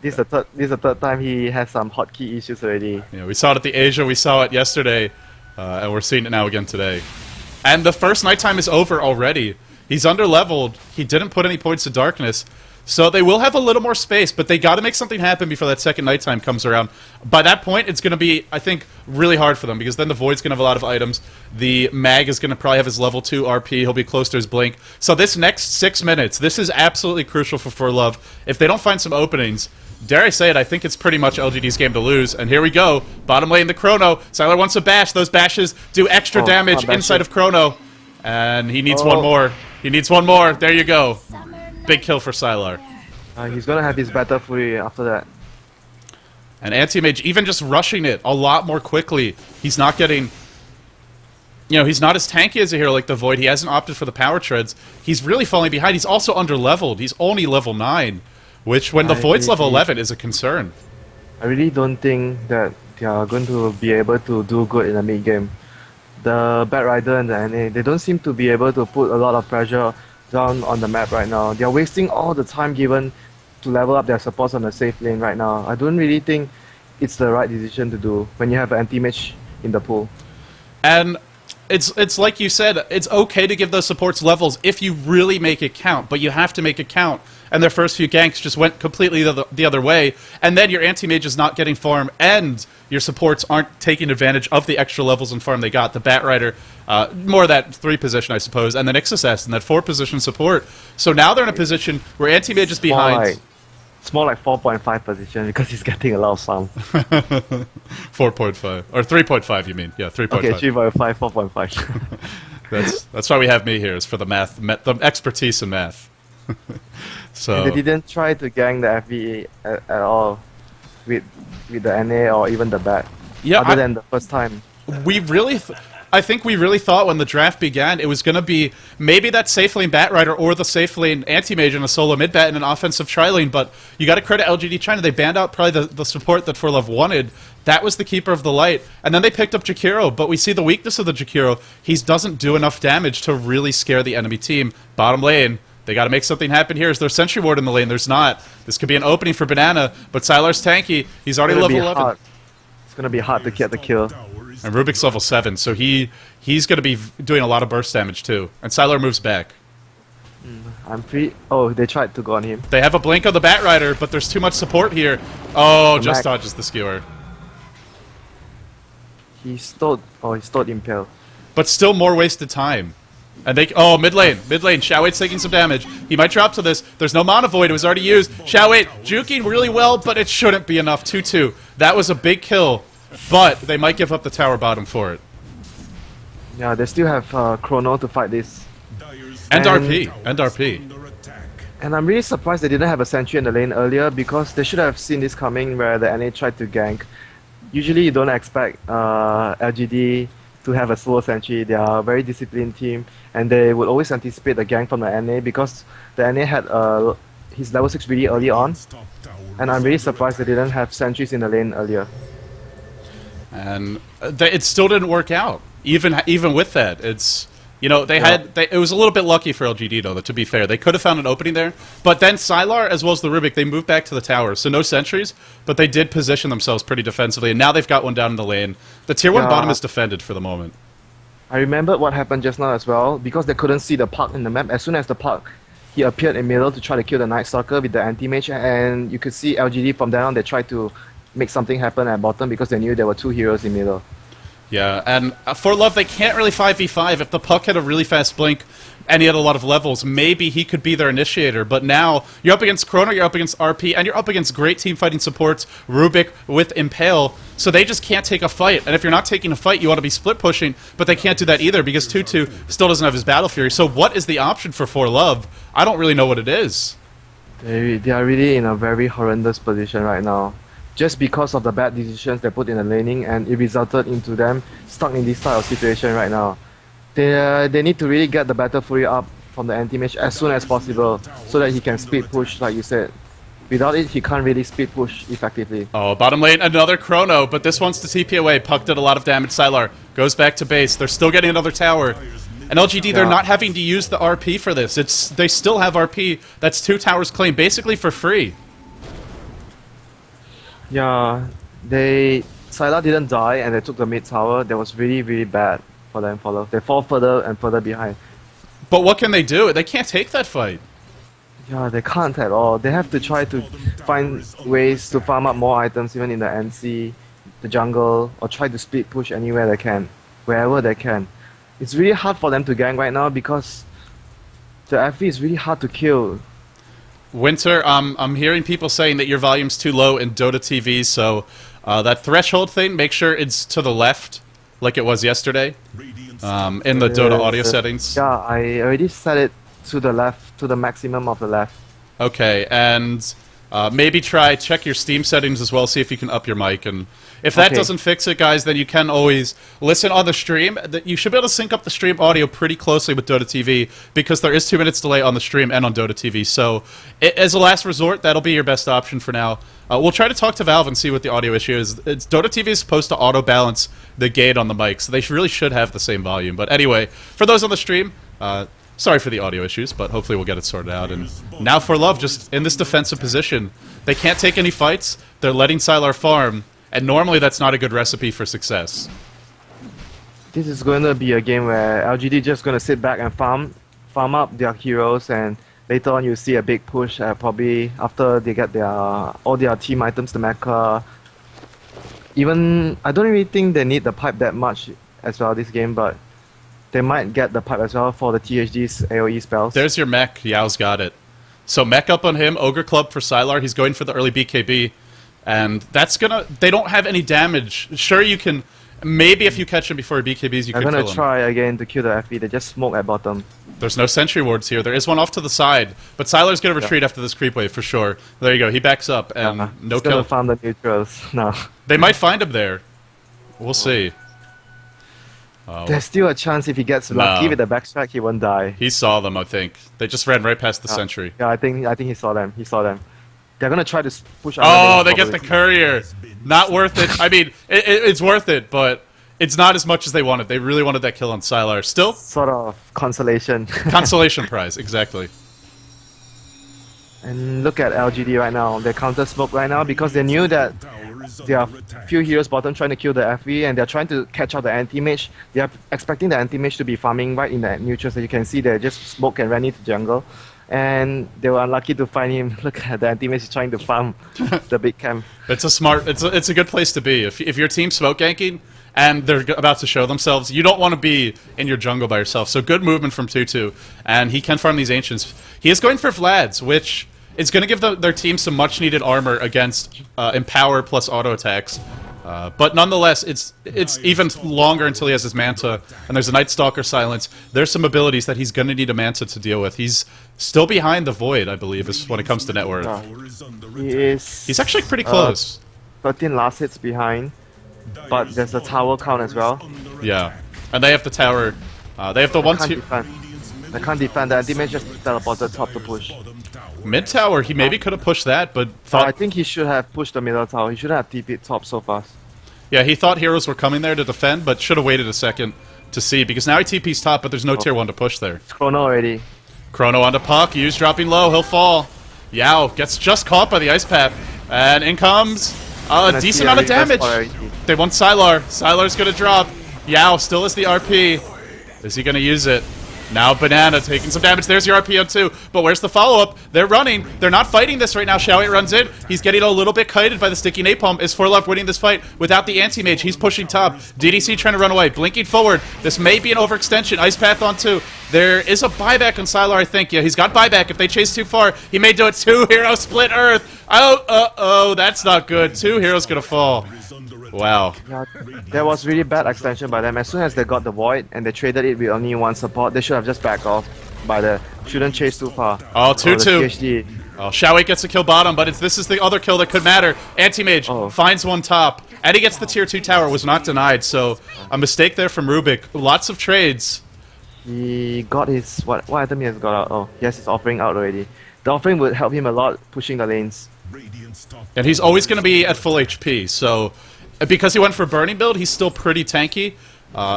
This is the third time he has some hotkey issues already. Yeah, we saw it at the Asia, we saw it yesterday, and we're seeing it now again today. And the first nighttime is over already. He's underleveled. He didn't put any points to darkness. So they will have a little more space, but they got to make something happen before that second nighttime comes around. By that point, it's going to be, I think, really hard for them, because then the Void's going to have a lot of items. The Mag is going to probably have his level 2 RP. He'll be close to his Blink. So this next 6 minutes, this is absolutely crucial for ForLove. If they don't find some openings, dare I say it, I think it's pretty much LGD's game to lose. And here we go. Bottom lane, the Chrono. Sylar wants a bash. Those bashes do extra damage inside of Chrono. And he needs one more. He needs one more. There you go. Big kill for Sylar. He's gonna have his Battle Fury after that. And Anti-Mage, even just rushing it a lot more quickly. He's not getting... You know, he's not as tanky as a hero like the Void. He hasn't opted for the Power Treads. He's really falling behind. He's also under-leveled. He's only level 9. Which, when the Void's level 11, is a concern. I really don't think that they are going to be able to do good in the mid-game. The Bat Rider and the NA, they don't seem to be able to put a lot of pressure down on the map right now. They are wasting all the time given to level up their supports on the safe lane right now. I don't really think it's the right decision to do when you have an anti-mage in the pool. And it's like you said, it's okay to give those supports levels if you really make it count, but you have to make it count. And their first few ganks just went completely the other way, and then your anti-mage is not getting farm, and your supports aren't taking advantage of the extra levels in farm they got. The Bat Rider, more that 3 position, I suppose, and then Ixassassin, and that 4 position support. So now they're in a position where anti-mage is behind. It's more like 4.5 position because he's getting a lot of farm. 4.5 or 3.5, you mean? Yeah, 3.5. Okay, 3.5, 4.5. That's why we have me here, is for the math, the expertise in math. So they didn't try to gang the FVA at all with the NA or even the Bat. Yeah, other than the first time. I think we really thought when the draft began it was going to be maybe that safe lane Bat Rider or the safe lane anti-mage in a solo mid-bat and an offensive tri-lane, but you got to credit LGD China. They banned out probably the support that ForLove wanted. That was the Keeper of the Light. And then they picked up Jakiro, but we see the weakness of the Jakiro. He doesn't do enough damage to really scare the enemy team. Bottom lane, they got to make something happen here. Is there Sentry Ward in the lane? There's not. This could be an opening for Banana, but Sylar's tanky. He's already level 11. It's going to be hard to get the kill. And Rubik's level 7, so he's going to be doing a lot of burst damage too. And Sylar moves back. Oh, they tried to go on him. They have a blink on the Bat Rider, but there's too much support here. Oh, just dodges the skewer. He stole Impale. But still more wasted time. And mid lane, Xiaoweight's taking some damage. He might drop to this. There's no Mana Void, it was already used. Xiaoweight juking really well, but it shouldn't be enough. 2-2. That was a big kill, but they might give up the tower bottom for it. Yeah, they still have Chrono to fight this. And RP. And I'm really surprised they didn't have a sentry in the lane earlier, because they should have seen this coming where the NA tried to gank. Usually you don't expect LGD to have a slow sentry. They are a very disciplined team, and they would always anticipate the gank from the NA because the NA had his level 6 really early on. And I'm really surprised they didn't have sentries in the lane earlier. And it still didn't work out. Even with that, it's... You know, it was a little bit lucky for LGD, though, to be fair. They could have found an opening there. But then Sylar, as well as the Rubik, they moved back to the tower. So no sentries, but they did position themselves pretty defensively. And now they've got one down in the lane. The tier 1 bottom is defended for the moment. I remembered what happened just now as well. Because they couldn't see the Puck in the map. As soon as the Puck, he appeared in middle to try to kill the Night Stalker with the anti-mage. And you could see LGD from then on, they tried to make something happen at bottom because they knew there were 2 heroes in middle. Yeah, and ForLove, they can't really 5v5. If the Puck had a really fast blink and he had a lot of levels, maybe he could be their initiator. But now, you're up against Chrono, you're up against RP, and you're up against great team fighting supports, Rubik with Impale, so they just can't take a fight. And if you're not taking a fight, you want to be split pushing, but they can't do that either because 2-2 still doesn't have his Battle Fury. So what is the option for ForLove? I don't really know what it is. They are really in a very horrendous position right now. Just because of the bad decisions they put in the laning, and it resulted into them stuck in this type of situation right now. They need to really get the Battle Fury up from the anti-mage as soon as possible, so that he can speed push, like you said. Without it, he can't really speed push effectively. Oh, bottom lane, another Chrono, but this one's to TP away. Puck did a lot of damage. Sylar goes back to base. They're still getting another tower. And LGD, they're not having to use the RP for this. They still have RP. That's 2 towers claimed, basically for free. Yeah, Sylar didn't die and they took the mid tower. That was really, really bad for them. They fall further and further behind. But what can they do? They can't take that fight. Yeah, they can't at all. They have to try to find ways to farm up more items, even in the NC, the jungle, or try to split push anywhere they can, wherever they can. It's really hard for them to gank right now because the FV is really hard to kill. Winter, I'm hearing people saying that your volume's too low in Dota TV, so that threshold thing, make sure it's to the left, like it was yesterday, in the Dota audio settings. Yeah, I already set it to the left, to the maximum of the left. Okay, and maybe check your Steam settings as well, see if you can up your mic, and if that doesn't fix it, guys, then you can always listen on the stream. You should be able to sync up the stream audio pretty closely with Dota TV, because there is 2 minutes delay on the stream and on Dota TV, so as a last resort, that'll be your best option for now. We'll try to talk to Valve and see what the audio issue is. Dota TV is supposed to auto-balance the gate on the mic, so they really should have the same volume. But anyway, for those on the stream, sorry for the audio issues, but hopefully we'll get it sorted out. And now ForLove, just in this defensive position. They can't take any fights, they're letting Sylar farm, and normally that's not a good recipe for success. this is going to be a game where LGD just going to sit back and farm up their heroes, and later on you see a big push. Probably after they get all their team items, the mecha. Even I don't really think they need the pipe that much as well this game, but they might get the pipe as well for the THD's AoE spells. There's your mech. Yao's got it. So mech up on him. Ogre Club for Sylar. He's going for the early BKB. And that's gonna... They don't have any damage. Sure, you can... Maybe if you catch him before BKBs, you could kill him. I'm gonna try again to kill the FE. They just smoke at bottom. There's no sentry wards here. There is one off to the side. But Sylar's gonna retreat after this creep wave for sure. There you go. He backs up and no He's kill. gonna farm the neutrals now. They might find him there. We'll see. There's still a chance if he gets lucky with the backstrike, he won't die. He saw them, I think. They just ran right past the sentry. Yeah, I think he saw them. He saw them. They're gonna try to push. Oh, they get the courier. Not worth it. I mean, it's worth it, but it's not as much as they wanted. They really wanted that kill on Sylar. Still, sort of consolation. Consolation prize, exactly. And look at LGD right now. They counter smoke right now because they knew that there are few heroes bottom trying to kill the FE, and they're trying to catch out the anti-mage. They are expecting the anti-mage to be farming right in the neutral, so you can see they just smoke and ran into jungle. And they were unlucky to find him. Look at the anti-mage is trying to farm the big camp. It's a smart. It's a good place to be. If your team's smoke ganking and they're about to show themselves, you don't want to be in your jungle by yourself. So good movement from Tutu, and he can farm these ancients. He is going for Vlad's, which is going to give their team some much-needed armor against Empower plus auto attacks. But nonetheless, it's even longer until he has his Manta, and there's a Night Stalker Silence. There's some abilities that he's going to need a Manta to deal with. He's still behind the Void, I believe, is when it comes to net worth. He's actually pretty close. 13 last hits behind, but there's a tower count as well. Yeah, and they have the tower. They have the one two. They can't defend. The anti-mage just teleported top to push. Mid tower, he maybe could have pushed that, but thought... I think he should have pushed the middle tower. He shouldn't have TP'd top so fast. Yeah, he thought heroes were coming there to defend, but should have waited a second to see, because now he TP's top, but there's no tier 1 to push there. It's Chrono already. Chrono onto Puck, Yu's dropping low, he'll fall. Yao gets just caught by the Ice Path, and in comes a decent amount of damage. They want Sylar. Sylar's gonna drop. Yao still has the RP. Is he gonna use it? Now Banana taking some damage. There's your RPO too. But where's the follow-up? They're running. They're not fighting this right now. Xiaowei runs in. He's getting a little bit kited by the sticky napalm. Is ForLove winning this fight without the anti-mage? He's pushing top. DDC trying to run away. Blinking forward. This may be an overextension. Ice Path on 2. There is a buyback on Sylar, I think. Yeah, he's got buyback. If they chase too far, he may do it. 2 heroes split Earth. Oh, that's not good. 2 heroes gonna fall. Wow. Yeah, that was really bad extension by them. As soon as they got the Void and they traded it with only 1 support, they should have just backed off. Shouldn't chase too far. Oh, 2-2. Oh, Xiaowei gets a kill bottom, but this is the other kill that could matter. Anti-mage finds one top, and he gets the tier 2 tower. Was not denied, so a mistake there from Rubik. Lots of trades. He got his... What item he has got out? Oh, he has his offering out already. The offering would help him a lot pushing the lanes. And he's always going to be at full HP, so... Because he went for Burning build, he's still pretty tanky.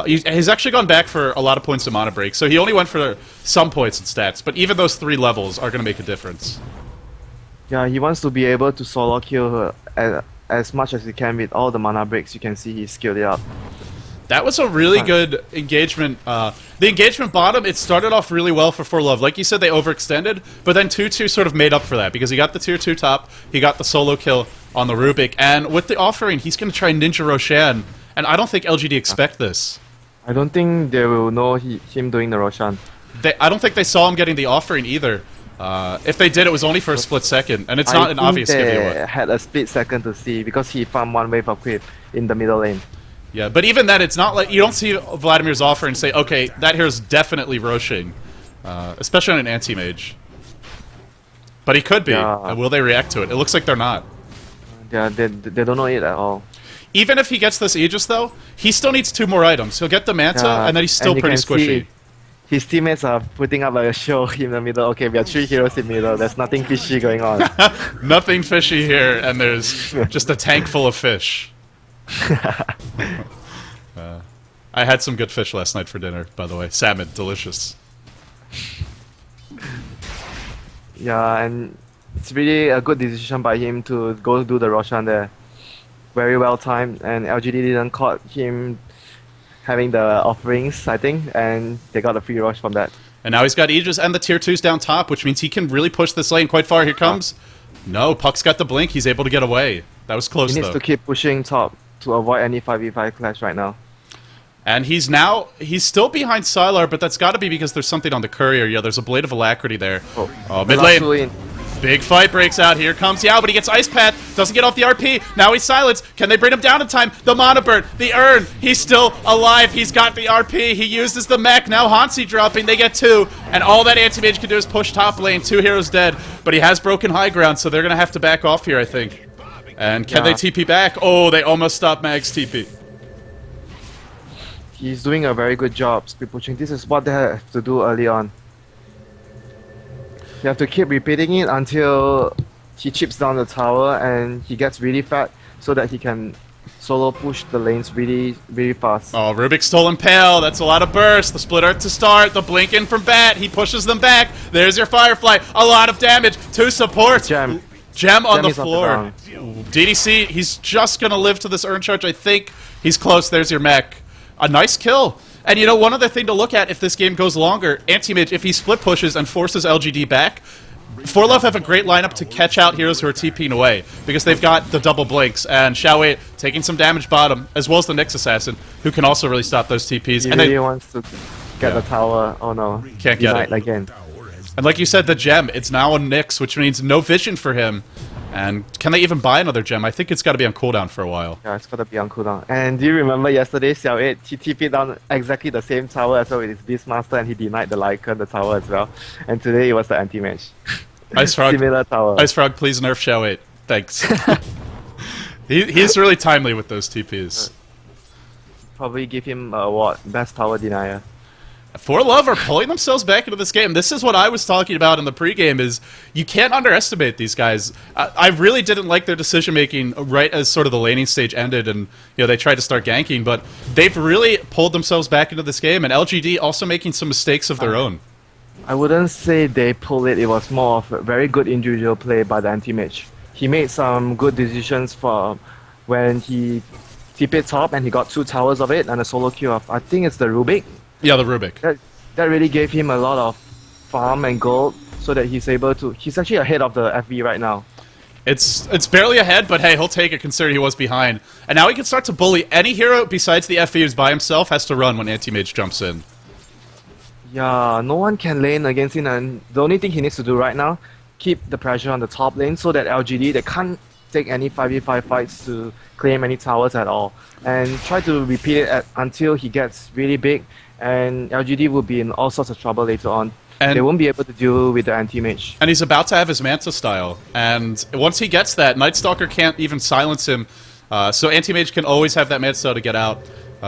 He's actually gone back for a lot of points of mana break, so he only went for some points and stats, but even those 3 levels are going to make a difference. Yeah, he wants to be able to solo kill her as much as he can with all the mana breaks. You can see he skilled it up. That was a really good engagement. The engagement bottom, it started off really well for ForLove. Like you said, they overextended, but then 2-2 sort of made up for that, because he got the tier 2 top, he got the solo kill on the Rubik, and with the offering, he's going to try Ninja Roshan, and I don't think LGD expect this. I don't think they will know him doing the Roshan. I don't think they saw him getting the offering either. If they did, it was only for a split second, and it's not an obvious giveaway. They had a split second to see, because he farmed 1 wave of creep in the middle lane. Yeah, but even then, it's not like you don't see Vladimir's offer and say, okay, that here's definitely Roshan, especially on an anti-mage. But he could be. Yeah. Will they react to it? It looks like they're not. Yeah, they don't know it at all. Even if he gets this Aegis, though, he still needs 2 more items. He'll get the Manta, and then he's still pretty squishy. His teammates are putting up like a show in the middle. Okay, we have 3 heroes in the middle. There's nothing fishy going on. Nothing fishy here, and there's just a tank full of fish. I had some good fish last night for dinner, by the way. Salmon, delicious. Yeah, and it's really a good decision by him to go do the Roshan there. Very well timed, and LGD didn't caught him having the offerings, I think, and they got a free rush from that. And now he's got Aegis and the tier 2s down top, which means he can really push this lane quite far. Here comes. No, Puck's got the blink. He's able to get away. That was close, He needs though. to keep pushing top to avoid any 5v5 clash right now. And he's still behind Sylar, but that's got to be because there's something on the courier. Yeah, there's a Blade of Alacrity there. Oh, mid lane. Big fight breaks out. Here comes Yao, but he gets Ice Path. Doesn't get off the RP. Now he's silenced. Can they bring him down in time? The Mana Bird, the Urn. He's still alive. He's got the RP. He uses the mech. Now hanci dropping. They get 2. And all that Anti-Mage can do is push top lane. 2 heroes dead. But he has broken high ground, so they're going to have to back off here, I think. And can they TP back? Oh, they almost stopped Mag's TP. He's doing a very good job speed pushing. This is what they have to do early on. You have to keep repeating it until he chips down the tower and he gets really fat so that he can solo push the lanes really, really fast. Oh, Rubik's stolen Pale. That's a lot of burst. The Split Earth to start. The blink in from Bat. He pushes them back. There's your Firefly. A lot of damage. 2 supports. Gem on the is on floor. DDC, he's just going to live to this Urn Charge. I think he's close. There's your mech. A nice kill. And you know, one other thing to look at if this game goes longer, Anti-Mage, if he split pushes and forces LGD back, ForLove have a great lineup to catch out heroes who are TPing away, because they've got the double blinks, and Xiaowei taking some damage bottom, as well as the Nyx Assassin, who can also really stop those TPs. He and really wants to get the tower. Oh no. Can't get it. Again. And like you said, the gem, it's now a Nyx, which means no vision for him. And can they even buy another gem? I think it's got to be on cooldown for a while. Yeah, it's gotta be on cooldown. And do you remember yesterday, Xiao 8, he TP'd down exactly the same tower as well with his Beastmaster, and he denied the Lycan, the tower as well. And today it was the anti-mage. Ice Frog, similar tower. Ice Frog, please nerf Xiao 8. Thanks. He's really timely with those TPs. Probably give him a award, best tower denier. ForLove are pulling themselves back into this game. This is what I was talking about in the pregame, is you can't underestimate these guys. I really didn't like their decision-making right as sort of the laning stage ended and they tried to start ganking, but they've really pulled themselves back into this game, and LGD also making some mistakes of their own. I wouldn't say they pulled it. It was more of a very good individual play by the anti-mage. He made some good decisions for when he TP'd top and he got 2 towers of it and a solo kill of, I think it's the Rubik. Yeah, the Rubik. That really gave him a lot of farm and gold so that he's able to... He's actually ahead of the FV right now. It's barely ahead, but hey, he'll take it considering he was behind. And now he can start to bully any hero besides the FV who's by himself has to run when Anti-Mage jumps in. Yeah, no one can lane against him, and the only thing he needs to do right now, keep the pressure on the top lane so that LGD, they can't take any 5v5 fights to claim any towers at all. And try to repeat it until he gets really big, and LGD will be in all sorts of trouble later on. And they won't be able to deal with the anti-mage. And he's about to have his Manta style, and once he gets that, Nightstalker can't even silence him, so anti-mage can always have that Manta style to get out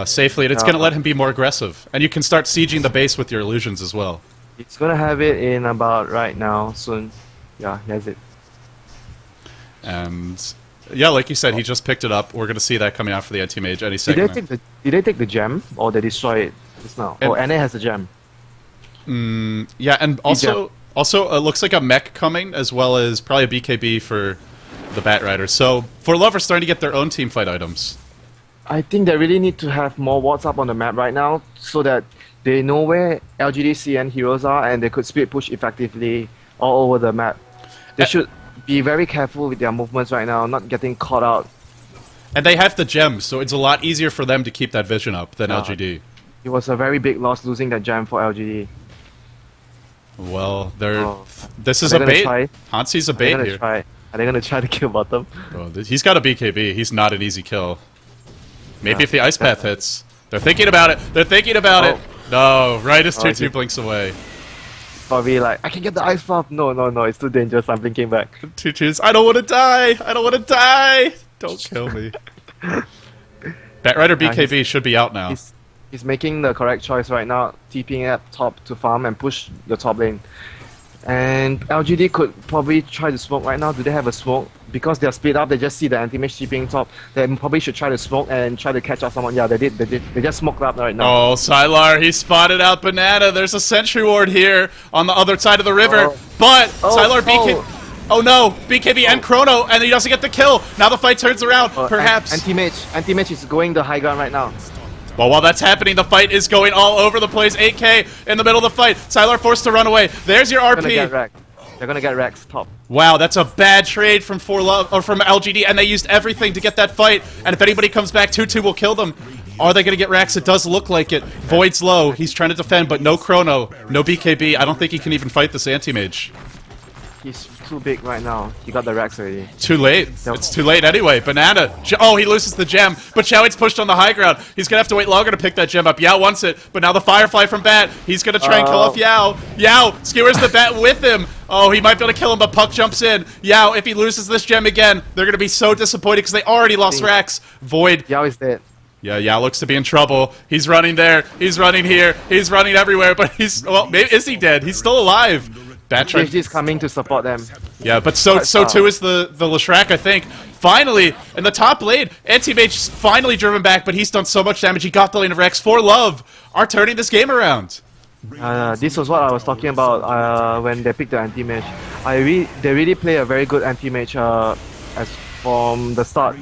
safely, and it's going to let him be more aggressive. And you can start sieging the base with your illusions as well. He's going to have it in about right now, soon. Yeah, he has it. And yeah, like you said, he just picked it up. We're going to see that coming out for the anti-mage any second. Did they take the gem, or they destroy it just now? Oh, NA has the gem. Yeah, and also it looks like a mech coming, as well as probably a BKB for the Bat Rider. So ForLove are starting to get their own teamfight items. I think they really need to have more wards up on the map right now, so that they know where ldDCN heroes are and they could speed push effectively all over the map. They should be very careful with their movements right now, not getting caught out. And they have the gems, so it's a lot easier for them to keep that vision up than LGD. It was a very big loss losing that gem for LGD. Well, this is a bait. Hanci's a bait here. Are they gonna try to kill bottom? Oh, he's got a BKB. He's not an easy kill. Maybe if the Ice Path hits. They're thinking about it. They're thinking about it. No, right as 2-2 blinks away. Probably like, I can get the Ice Path. No, it's too dangerous. I'm blinking back. 2-2's, I don't want to die. I don't want to die. Don't kill me. Bat Rider BKB should be out now. He's making the correct choice right now, TPing at top to farm and push the top lane. And LGD could probably try to smoke right now. Do they have a smoke? Because they're split up, they just see the anti-mage TPing top. They probably should try to smoke and try to catch up someone. Yeah, they did. They just smoked up right now. Oh, Sylar, he spotted out Banana. There's a sentry ward here on the other side of the river. But Sylar BKB... Oh no, BKB and Chrono, and he doesn't get the kill. Now the fight turns around, perhaps. Anti-mage is going the high ground right now. Well, while that's happening, the fight is going all over the place. 8K in the middle of the fight. Sylar forced to run away. There's your RP. They're gonna get Rex top. Wow, that's a bad trade from ForLove or from LGD, and they used everything to get that fight. And if anybody comes back, 2-2 will kill them. Are they gonna get Rex? It does look like it. Void's low. He's trying to defend, but no chrono, no BKB. I don't think he can even fight this anti-mage. He's too big right now. He got the Rex already. Too late. It's too late anyway. Banana. Oh, he loses the gem. But Xiao's pushed on the high ground. He's going to have to wait longer to pick that gem up. Yao wants it. But now the Firefly from Bat. He's going to try and kill off Yao. Yao skewers the Bat with him. Oh, he might be able to kill him, but Puck jumps in. Yao, if he loses this gem again, they're going to be so disappointed because they already lost Rex. Void. Yao is dead. Yeah, Yao looks to be in trouble. He's running there. He's running here. He's running everywhere. But he's... Well, maybe, is he dead? He's still alive. GG is coming to support them. Yeah, but so too is the Leshrac, I think. Finally, in the top lane, Anti-Mage finally driven back, but he's done so much damage. He got the lane of Rex. ForLove are turning this game around. This was what I was talking about when they picked the anti-mage. They really play a very good anti-mage as from the start.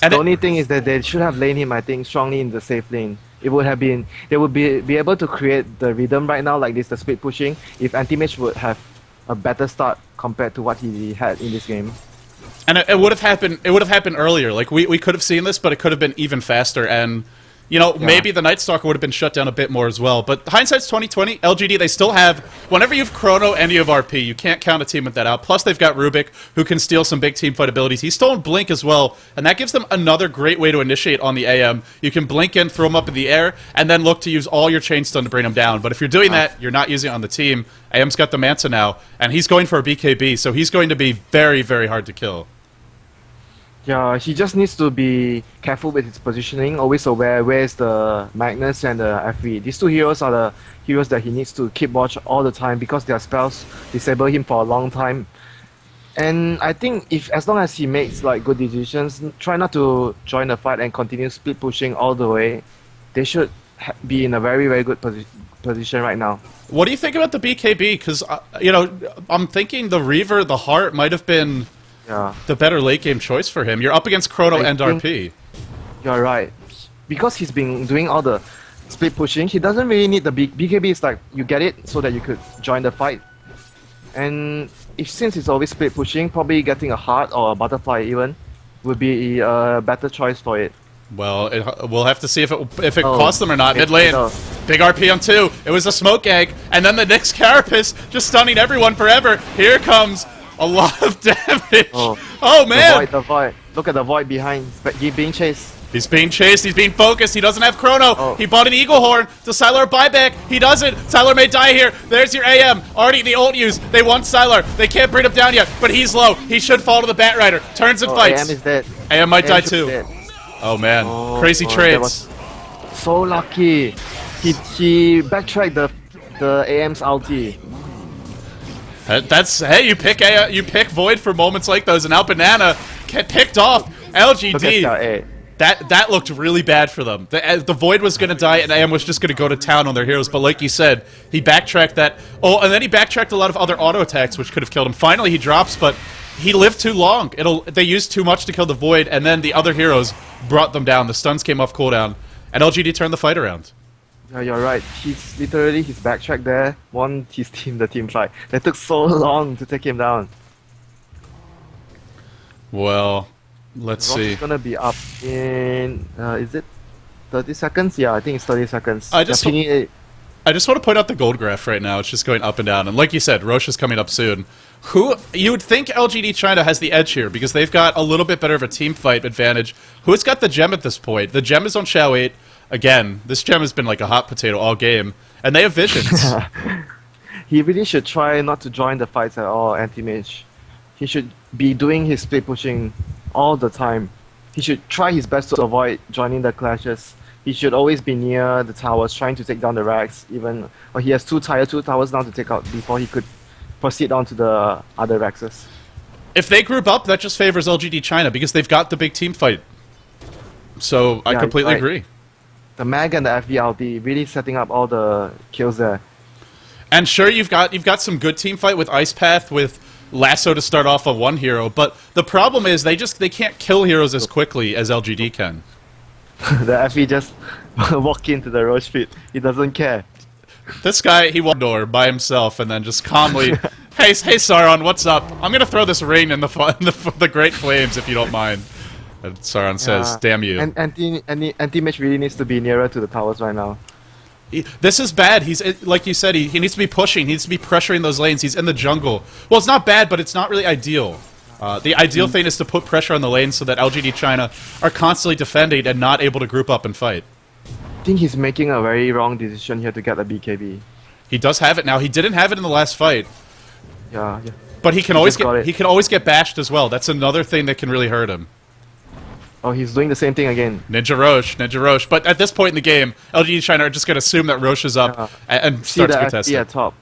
And the only thing is that they should have laned him, I think, strongly in the safe lane. It would have been, they would be able to create the rhythm right now, like this, the split pushing, if anti-mage would have a better start compared to what he had in this game. And it would have happened. It would have happened earlier. Like we could have seen this, but it could have been even faster. And you know, maybe the Night Stalker would have been shut down a bit more as well. But hindsight's 2020. LGD, they still have. Whenever you've chrono and you have RP, you can't count a team with that out. Plus, they've got Rubik, who can steal some big team fight abilities. He's stolen Blink as well, and that gives them another great way to initiate on the AM. You can blink in, throw him up in the air, and then look to use all your chain stun to bring him down. But if you're doing that, you're not using it on the team. AM's got the Manta now, and he's going for a BKB, so he's going to be very, very hard to kill. Yeah, he just needs to be careful with his positioning, always aware where's the Magnus and the FV. These two heroes are the heroes that he needs to keep watch all the time because their spells disable him for a long time. And I think as long as he makes like good decisions, try not to join the fight and continue split pushing all the way, they should be in a very, very good position right now. What do you think about the BKB? Because, you know, I'm thinking the Reaver, the Heart might have been... the better late game choice for him. You're up against Chrono and RP. You're right. Because he's been doing all the split pushing, he doesn't really need the BKB. Is like you get it so that you could join the fight. And since he's always split pushing, probably getting a heart or a butterfly even would be a better choice for it. Well, we'll have to see if it costs them or not. Mid lane, big RP on 2. It was a smoke egg, and then the Nyx Carapace just stunning everyone forever. Here comes a lot of damage. Oh man! The void. Look at the void behind. He's being chased. He's being chased. He's being focused. He doesn't have chrono. He bought an Eagle Horn. The Sylar buyback. He doesn't. Sylar may die here. There's your AM. Already the ult use. They want Sylar. They can't bring him down yet, but he's low. He should fall to the Bat Rider. Turns and fights. AM is dead. AM might die too. Oh man, crazy trades. So lucky. He backtracked the AM's ulti. That's hey, you pick Void for moments like those, and now Banana get picked off. LGD. That looked really bad for them. The Void was gonna die, and AM was just gonna go to town on their heroes. But like you said, he backtracked that. Oh, and then he backtracked a lot of other auto attacks, which could have killed him. Finally, he drops, but he lived too long. They used too much to kill the Void, and then the other heroes brought them down. The stuns came off cooldown, and LGD turned the fight around. Yeah, you're right. He's literally his backtrack there won his team the team fight. They took so long to take him down. Well, let's see. It's gonna be up in is it 30 seconds? Yeah, I think it's 30 seconds. I just want to point out the gold graph right now. It's just going up and down. And like you said, Roche is coming up soon. You would think LGD China has the edge here because they've got a little bit better of a team fight advantage. Who's got the gem at this point? The gem is on Xiao 8. Again, this gem has been like a hot potato all game, and they have visions. He really should try not to join the fights at all, anti-mage. He should be doing his split pushing all the time. He should try his best to avoid joining the clashes. He should always be near the towers, trying to take down the racks. Or he has two towers now to take out before he could proceed on to the other racks. If they group up, that just favors LGD China because they've got the big team fight. So I completely agree. The Mag and the FVLD really setting up all the kills there. And sure, you've got some good team fight with Ice Path, with Lasso to start off on one hero, but the problem is they can't kill heroes as quickly as LGD can. The FV just walk into the Roche pit. He doesn't care. This guy, he walked door by himself and then just calmly, hey Sauron, what's up? I'm gonna throw this ring in the Great Flames if you don't mind. And Sauron says, damn you. And anti-mage really needs to be nearer to the towers right now. This is bad. Like you said, he needs to be pushing. He needs to be pressuring those lanes. He's in the jungle. Well, it's not bad, but it's not really ideal. The ideal thing is to put pressure on the lanes so that LGD China are constantly defending and not able to group up and fight. I think he's making a very wrong decision here to get the BKB. He does have it now. He didn't have it in the last fight. Yeah. But he can always get bashed as well. That's another thing that can really hurt him. Oh, he's doing the same thing again. Ninja Roche. But at this point in the game, LGD China are just going to assume that Roche is up and starts contesting. At top.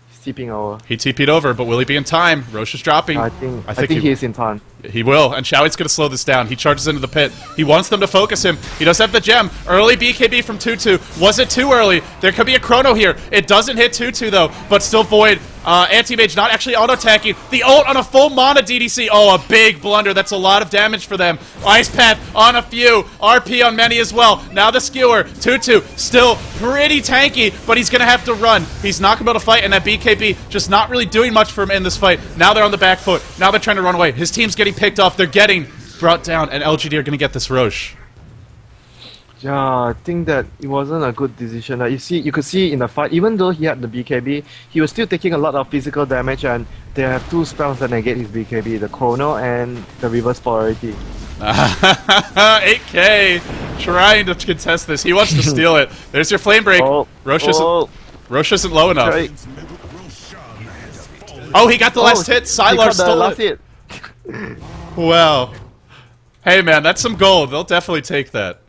He's TPing over. He TP'd over, but will he be in time? Roche is dropping. I think he is in time. He will, and Xiaoi's going to slow this down. He charges into the pit. He wants them to focus him. He does have the gem. Early BKB from Tutu. Was it too early? There could be a chrono here. It doesn't hit Tutu, though, but still Void. Anti-Mage not actually auto-attacking. The ult on a full mana DDC. Oh, a big blunder. That's a lot of damage for them. Ice Path on a few. RP on many as well. Now the Skewer. Tutu still pretty tanky, but he's going to have to run. He's not going to be able to fight, and that BKB just not really doing much for him in this fight. Now they're on the back foot. Now they're trying to run away. His team's getting picked off. They're getting brought down, and LGD are going to get this Roche. Yeah, I think that it wasn't a good decision. You could see in the fight, even though he had the BKB, he was still taking a lot of physical damage, and they have two spells that negate his BKB, the Chrono and the Reverse Polarity. 8K trying to contest this. He wants to steal it. There's your Flame Break. Roche isn't low enough. Right. Oh, he got the last hit. Sylar stole it. Wow. Hey, man, that's some gold. They'll definitely take that.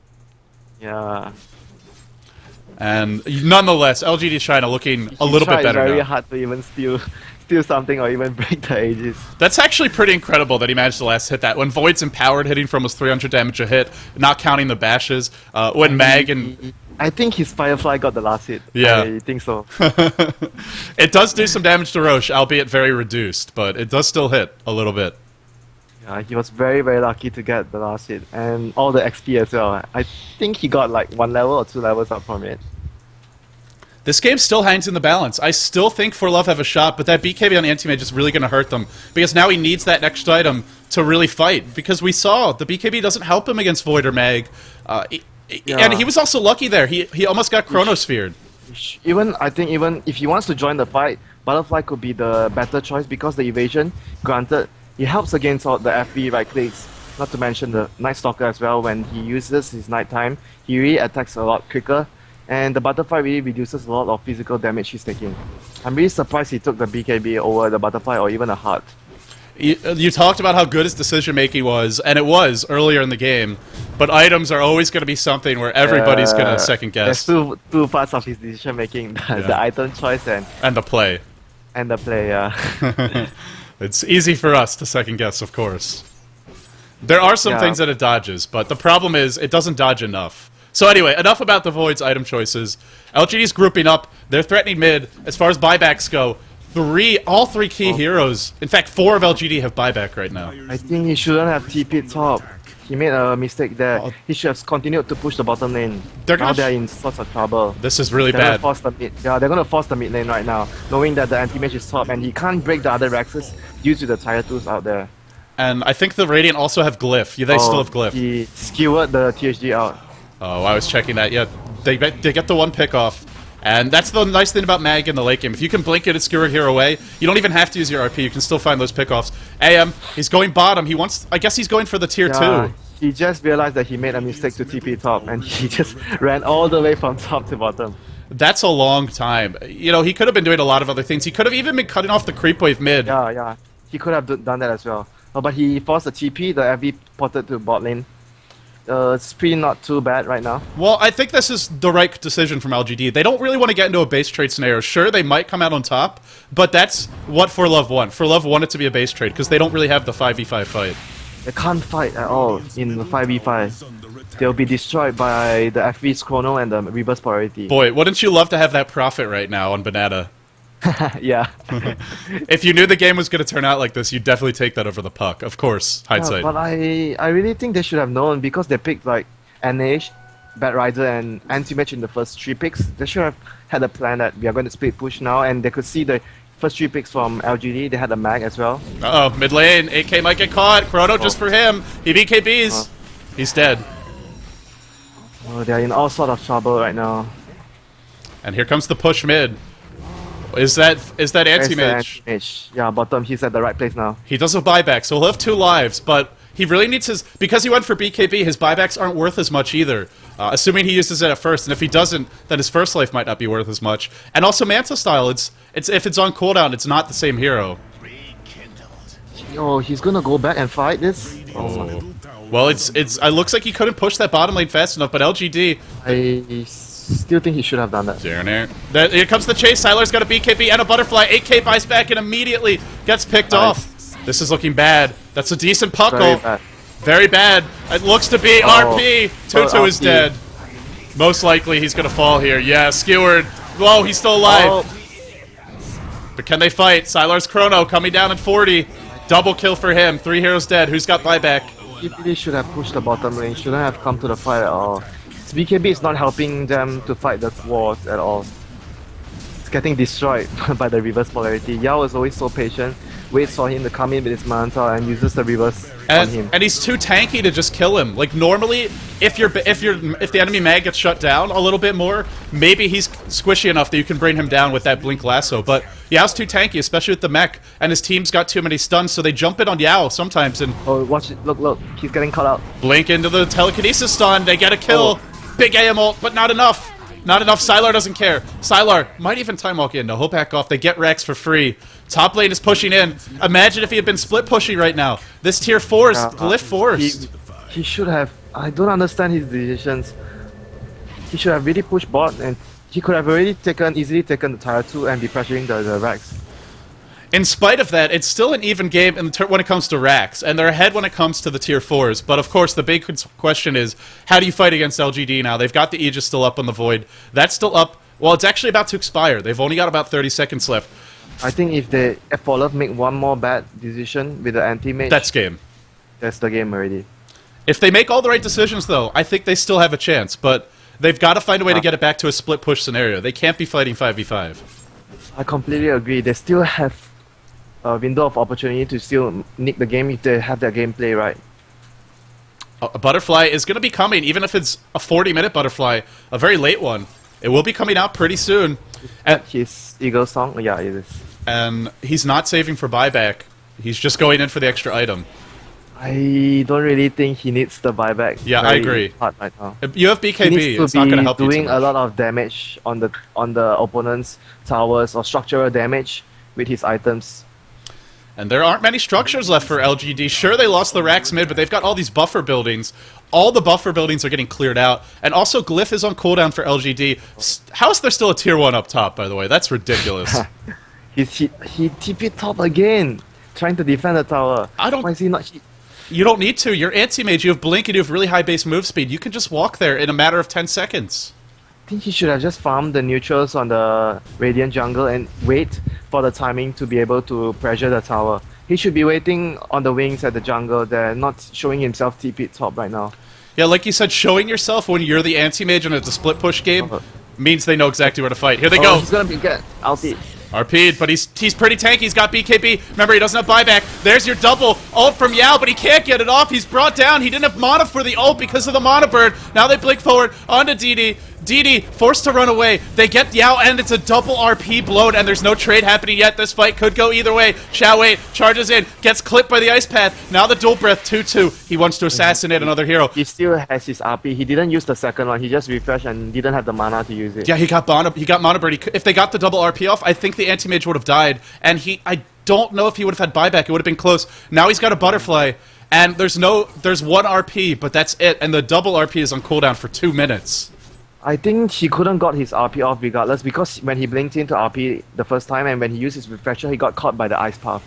Yeah. And nonetheless, LGD China looking a little bit better very now. hard to even steal something or even break the Aegis. That's actually pretty incredible that he managed to last hit that. When Void's empowered, hitting for almost 300 damage a hit, not counting the bashes. When Mag and... I think his Firefly got the last hit. Yeah. I think so. It does do some damage to Roche, albeit very reduced, but it does still hit a little bit. Yeah, he was very, very lucky to get the last hit. And all the XP as well. I think he got like 1 level or 2 levels up from it. This game still hangs in the balance. I still think ForLove have a shot, but that BKB on the anti-mage is really going to hurt them. Because now he needs that next item to really fight. Because we saw the BKB doesn't help him against Void or Mag. And he was also lucky there. He almost got chronosphered. I think even if he wants to join the fight, Butterfly could be the better choice because the evasion, granted, it helps against all the FB right clicks. Not to mention the Night Stalker as well. When he uses his nighttime, he really attacks a lot quicker. And the Butterfly really reduces a lot of physical damage he's taking. I'm really surprised he took the BKB over the Butterfly or even a Heart. You talked about how good his decision making was, and it was earlier in the game. But items are always going to be something where everybody's going to second guess. There's two parts of his decision making: the item choice and the play. And the play, yeah. It's easy for us to second guess, of course. There are some things that it dodges, but the problem is it doesn't dodge enough. So anyway, enough about the Void's item choices. LGD's grouping up. They're threatening mid. As far as buybacks go, all three key heroes, in fact 4 of LGD have buyback right now. I think he shouldn't have TP'd top. He made a mistake there. He should have continued to push the bottom lane. Now they're in sorts of trouble. This is really bad. They're gonna force the mid lane right now, knowing that the anti-mage is top and he can't break the other Rexes due to the tier 2s out there. And I think the Radiant also have Glyph. They still have Glyph. He skewered the THG out. Oh, I was checking that. Yeah, they get the 1 pick off. And that's the nice thing about Mag in the late game. If you can blink it and skewer here away, you don't even have to use your RP. You can still find those pickoffs. AM, he's going bottom. I guess he's going for the tier 2. He just realized that he made a mistake to TP top, and he just ran all the way from top to bottom. That's a long time. You know, he could have been doing a lot of other things. He could have even been cutting off the creep wave mid. Yeah. He could have done that as well. But he forced the TP, the FV ported to bot lane. It's pretty not too bad right now. Well, I think this is the right decision from LGD. They don't really want to get into a base trade scenario. Sure, they might come out on top, but that's what ForLove want. ForLove want it to be a base trade because they don't really have the 5v5 fight. They can't fight at all in the 5v5. They'll be destroyed by the FV's Chrono and the Reverse Polarity. Boy, wouldn't you love to have that profit right now on Banana? Yeah. If you knew the game was going to turn out like this, you'd definitely take that over the puck. Of course, hindsight. But I really think they should have known because they picked like NH, Bad Rider and anti-match in the first 3 picks. They should have had a plan that we are going to split push now, and they could see the first 3 picks from LGD. They had a mag as well. Uh-oh, mid lane. AK might get caught. Chrono just for him. He BKBs. He's dead. Oh, they're in all sort of trouble right now. And here comes the push mid. Is that anti-mage? Yeah, bottom. He's at the right place now. He does a buyback, so he'll have 2 lives, but he really needs his... Because he went for BKB, his buybacks aren't worth as much either. Assuming he uses it at first, and if he doesn't, then his first life might not be worth as much. And also Manta style, it's if it's on cooldown, it's not the same hero. Oh, he's gonna go back and fight this? Oh. Well, it looks like he couldn't push that bottom lane fast enough, but LGD... I still think he should have done that. Here comes the chase. Sylar's got a BKB and a butterfly. 8K buys back and immediately gets picked off. This is looking bad. That's a decent puckle. Very bad. It looks to be RP. Tutu is dead. Most likely he's going to fall here. Yeah, skewered. Whoa, he's still alive. But can they fight? Sylar's Chrono coming down at 40. Double kill for him. 3 heroes dead. Who's got buyback? He really should have pushed the bottom lane. Shouldn't have come to the fight at all. BKB is not helping them to fight the wars at all. It's getting destroyed by the reverse polarity. Yao is always so patient, waits for him to come in with his Manta and uses the reverse on him. And he's too tanky to just kill him. Like normally, if the enemy mag gets shut down a little bit more, maybe he's squishy enough that you can bring him down with that blink lasso. But Yao's too tanky, especially with the mech, and his team's got too many stuns, so they jump in on Yao sometimes. And oh, watch it! Look! He's getting caught out. Blink into the telekinesis stun. They get a kill. Big AM ult, but not enough. Not enough. Sylar doesn't care. Sylar might even time walk in. No, he'll back off. They get Rex for free. Top lane is pushing in. Imagine if he had been split pushing right now. This tier 4 is glyph forced. He should have. I don't understand his decisions. He should have really pushed bot, and he could have already easily taken the tier 2 and be pressuring the Rex. In spite of that, it's still an even game when it comes to racks, and they're ahead when it comes to the tier 4s. But of course, the big question is, how do you fight against LGD now? They've got the Aegis still up on the Void. That's still up. Well, it's actually about to expire. They've only got about 30 seconds left. I think if ForLove make one more bad decision with the anti-mage... That's game. That's the game already. If they make all the right decisions, though, I think they still have a chance. But they've got to find a way to get it back to a split push scenario. They can't be fighting 5v5. I completely agree. They still have a window of opportunity to still nick the game if they have their gameplay right. A butterfly is going to be coming, even if it's a 40-minute butterfly, a very late one. It will be coming out pretty soon. And his Eagle song? Yeah, it is. And he's not saving for buyback. He's just going in for the extra item. I don't really think he needs the buyback. Yeah, I agree. Hard right now. You have BKB, it's not going to help you too much. Doing a lot of damage on the opponent's towers or structural damage with his items. And there aren't many structures left for LGD. Sure, they lost the racks mid, but they've got all these buffer buildings. All the buffer buildings are getting cleared out. And also, Glyph is on cooldown for LGD. How is there still a tier 1 up top, by the way? That's ridiculous. he TP top again, trying to defend the tower. Why is he not... You don't need to. You're anti-mage. You have blink and you have really high base move speed. You can just walk there in a matter of 10 seconds. I think he should have just farmed the neutrals on the Radiant jungle and wait for the timing to be able to pressure the tower. He should be waiting on the wings at the jungle there, not showing himself TP top right now. Yeah, like you said, showing yourself when you're the anti-mage and it's a split push game means they know exactly where to fight. Here they go. He's gonna be good. Ulti. RP'd, but he's pretty tanky. He's got BKB. Remember, he doesn't have buyback. There's your double ult from Yao, but he can't get it off. He's brought down. He didn't have mana for the ult because of the mana bird. Now they blink forward onto DD. DD forced to run away. They get Yao, and it's a double RP blown, and there's no trade happening yet. This fight could go either way. Xiao Wei charges in, gets clipped by the ice path. Now the dual breath 2-2. He wants to assassinate another hero. He still has his RP. He didn't use the second one. He just refreshed and didn't have the mana to use it. Yeah, he got mana bird. If they got the double RP off, I think the anti-mage would have died, and I don't know if he would have had buyback. It would have been close. Now he's got a butterfly, and there's one RP, but that's it, and the double RP is on cooldown for 2 minutes. I think he couldn't got his RP off regardless, because when he blinked into RP the first time and when he used his refresher, he got caught by the ice path.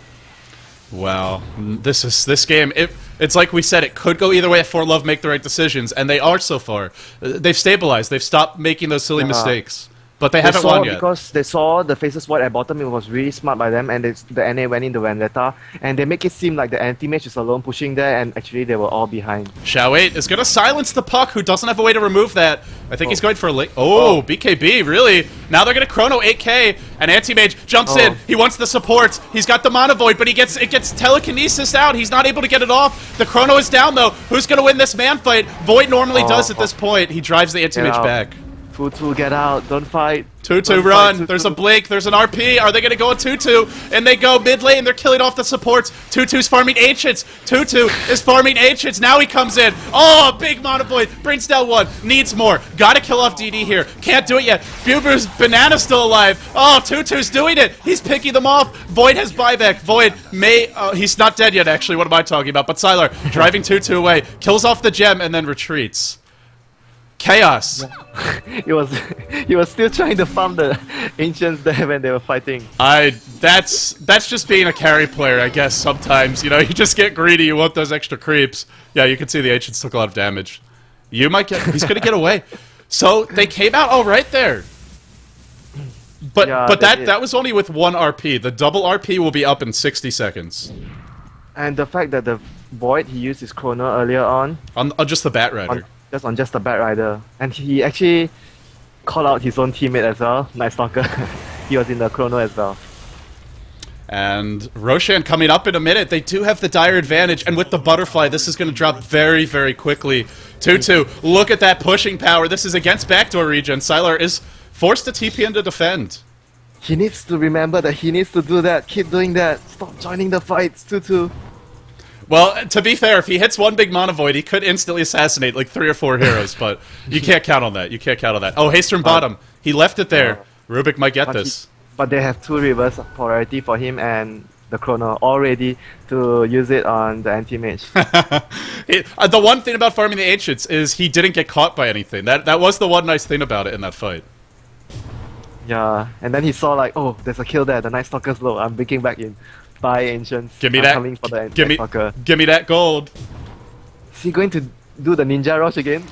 Wow, this game, it's like we said, it could go either way if ForLove make the right decisions, and they are so far. They've stabilized. They've stopped making those silly mistakes. but they They haven't saw won yet. because they saw the faces void at bottom. It was really smart by them, and the NA went into Vendetta, and they make it seem like the anti-mage is alone pushing there, and actually they were all behind. Xiao8 is going to silence the puck, who doesn't have a way to remove that. I think he's going for a late. Oh. BKB, really? Now they're going to chrono 8k, and anti-mage jumps in. He wants the support. He's got the Mana Void, but it gets telekinesis out. He's not able to get it off. The chrono is down, though. Who's going to win this man fight? Void normally does at this point. He drives the anti-mage back. 2-2, get out, don't fight. 2-2 run, there's a blink, there's an RP, are they gonna go a 2-2? And they go mid lane, they're killing off the supports. 2-2's farming Ancients, 2-2 is farming Ancients, now he comes in. Oh, big Mana Void, brings down one, needs more. Gotta kill off DD here, can't do it yet. Biubiu's Banana's still alive. Oh, 2-2's doing it, he's picking them off. Void has buyback, Void may, he's not dead yet actually, what am I talking about? But Sylar, driving 2-2 away, kills off the gem and then retreats. Chaos. He was still trying to farm the Ancients there when they were fighting. That's just being a carry player, I guess, sometimes. You know, you just get greedy, you want those extra creeps. Yeah, you can see the Ancients took a lot of damage. He's gonna get away. So, they came out alright there. But Yeah, that was only with one RP. The double RP will be up in 60 seconds. And the fact that the Void, he used his chrono earlier on Just the Bat Rider. on just the Bat Rider, and he actually called out his own teammate as well, Night Stalker. He was in the chrono as well. And Roshan coming up in a minute. They do have the dire advantage, and with the butterfly, this is going to drop very, very quickly. 2-2. Look at that pushing power. This is against backdoor regen. Sylar is forced to TP in to defend. He needs to remember that he needs to do that. Keep doing that. Stop joining the fights. 2-2. Well, to be fair, if he hits one big Mana Void, he could instantly assassinate like 3 or 4 heroes, but you can't count on that. You can't count on that. Oh, Haste from bottom. He left it there. Rubik might get this. But they have 2 reverse polarity for him and the chrono all ready to use it on the anti-mage. The one thing about farming the Ancients is he didn't get caught by anything. That was the one nice thing about it in that fight. Yeah, and then he saw like, oh, there's a kill there. The Night Stalker's low. I'm breaking back in. Bye, Ancients. Give me I'm that. coming for the Give me that gold. Is he going to do the ninja rush again?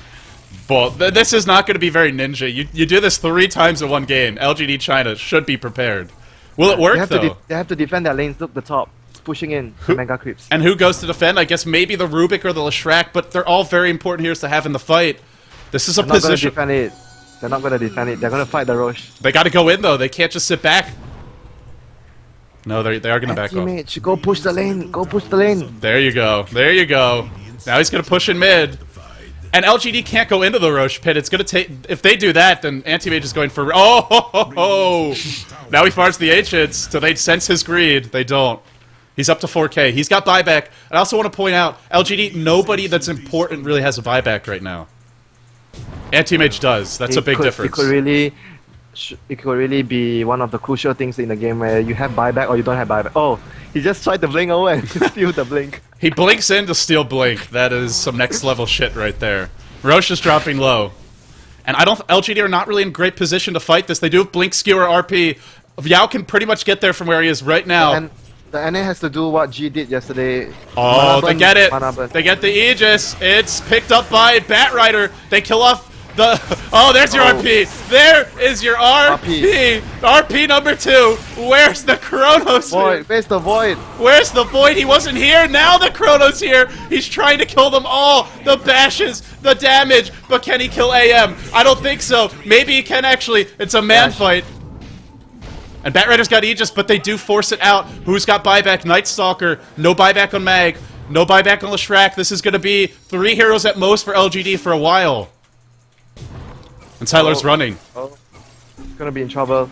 Well, this is not going to be very ninja. You do this 3 times in one game. LGD China should be prepared. Will it work, though? They have to defend their lanes. Look, the top. Pushing in the mega creeps. And who goes to defend? I guess maybe the Rubik or the Leshrac, but they're all very important heroes to have in the fight. This is a position. They're not going to defend it. They're not going to defend it. They're going to fight the Roche. They got to go in, though. They can't just sit back. No, they are going to back off. Teammate, go push the lane. Go push the lane. There you go. There you go. Now he's going to push in mid. And LGD can't go into the Roche pit. It's going to take... If they do that, then Anti-Mage is going for... Oh, ho, ho, ho. Now he fires the Ancients. Do they sense his greed? They don't. He's up to 4k. He's got buyback. I also want to point out, LGD, nobody that's important really has a buyback right now. Anti-Mage does. That's a big difference. It could really be one of the crucial things in the game where you have buyback or you don't have buyback. Oh, he just tried to blink away and steal the blink. He blinks in to steal blink. That is some next level shit right there. Roche is dropping low. And LGD are not really in great position to fight this. They do have blink, skewer, RP. Yao can pretty much get there from where he is right now. And the NA has to do what G did yesterday. Oh, they get it. They get the Aegis. It's picked up by Bat Rider. They kill off the... Oh, there's your RP. There is your RP. RP number 2. Where's the Chronos? Void. Where's the Void? Where's the Void? He wasn't here. Now the Chronos here. He's trying to kill them all. The bashes, the damage. But can he kill AM? I don't think so. Maybe he can actually. It's a man fight. And Bat Rider's got Aegis, but they do force it out. Who's got buyback? Night Stalker. No buyback on Mag. No buyback on Leshrac. This is going to be 3 heroes at most for LGD for a while. And Sylar's running. Oh, he's gonna be in trouble.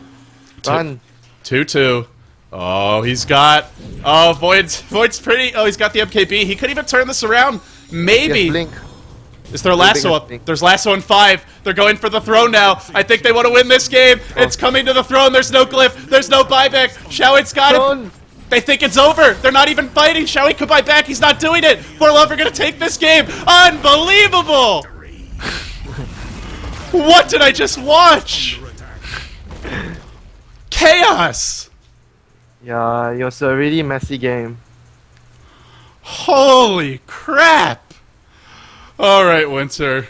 Run. 2-2. Oh, he's got... Oh, Void's pretty... Oh, he's got the MKB. He could even turn this around. Maybe. Blink. Is there a lasso up? There's lasso in 5. They're going for the throne now. I think they want to win this game. It's coming to the throne. There's no glyph. There's no buyback. Xiaoit's got it. They think it's over. They're not even fighting. Xiaoit could buy back. He's not doing it. ForLove are going to take this game. Unbelievable. What did I just watch? Chaos! Yeah, it was a really messy game. Holy crap! Alright, Winter.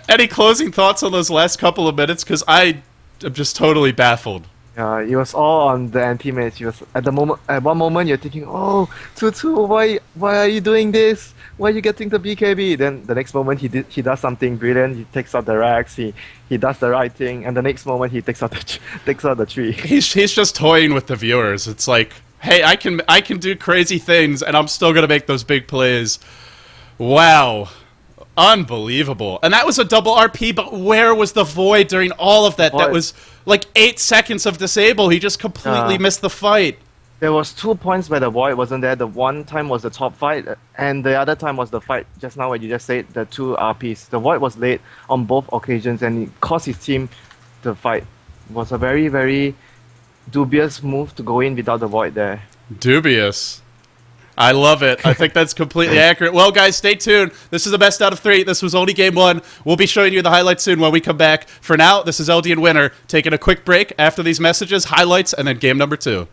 Any closing thoughts on those last couple of minutes? Because I am just totally baffled. It was all on the anti-mage. He was at one moment you're thinking, oh, Tutu, why are you doing this? Why are you getting the BKB? Then the next moment he does something brilliant. He takes out the racks. He does the right thing, and the next moment he takes out the tree. He's just toying with the viewers. It's like, hey, I can do crazy things, and I'm still gonna make those big plays. Wow. Unbelievable. And that was a double RP, but where was the void during all of that? That was like 8 seconds of disable. He just completely missed the fight. There was 2 points where the void wasn't there. The one time was the top fight, and the other time was the fight just now where you just said the 2 RPs. The void was late on both occasions, and it cost his team the fight. It was a very, very dubious move to go in without the void there. Dubious. I love it. I think that's completely accurate. Well, guys, stay tuned. This is the best out of 3. This was only game 1. We'll be showing you the highlights soon when we come back. For now, this is LD and Winner taking a quick break after these messages, highlights, and then game number 2.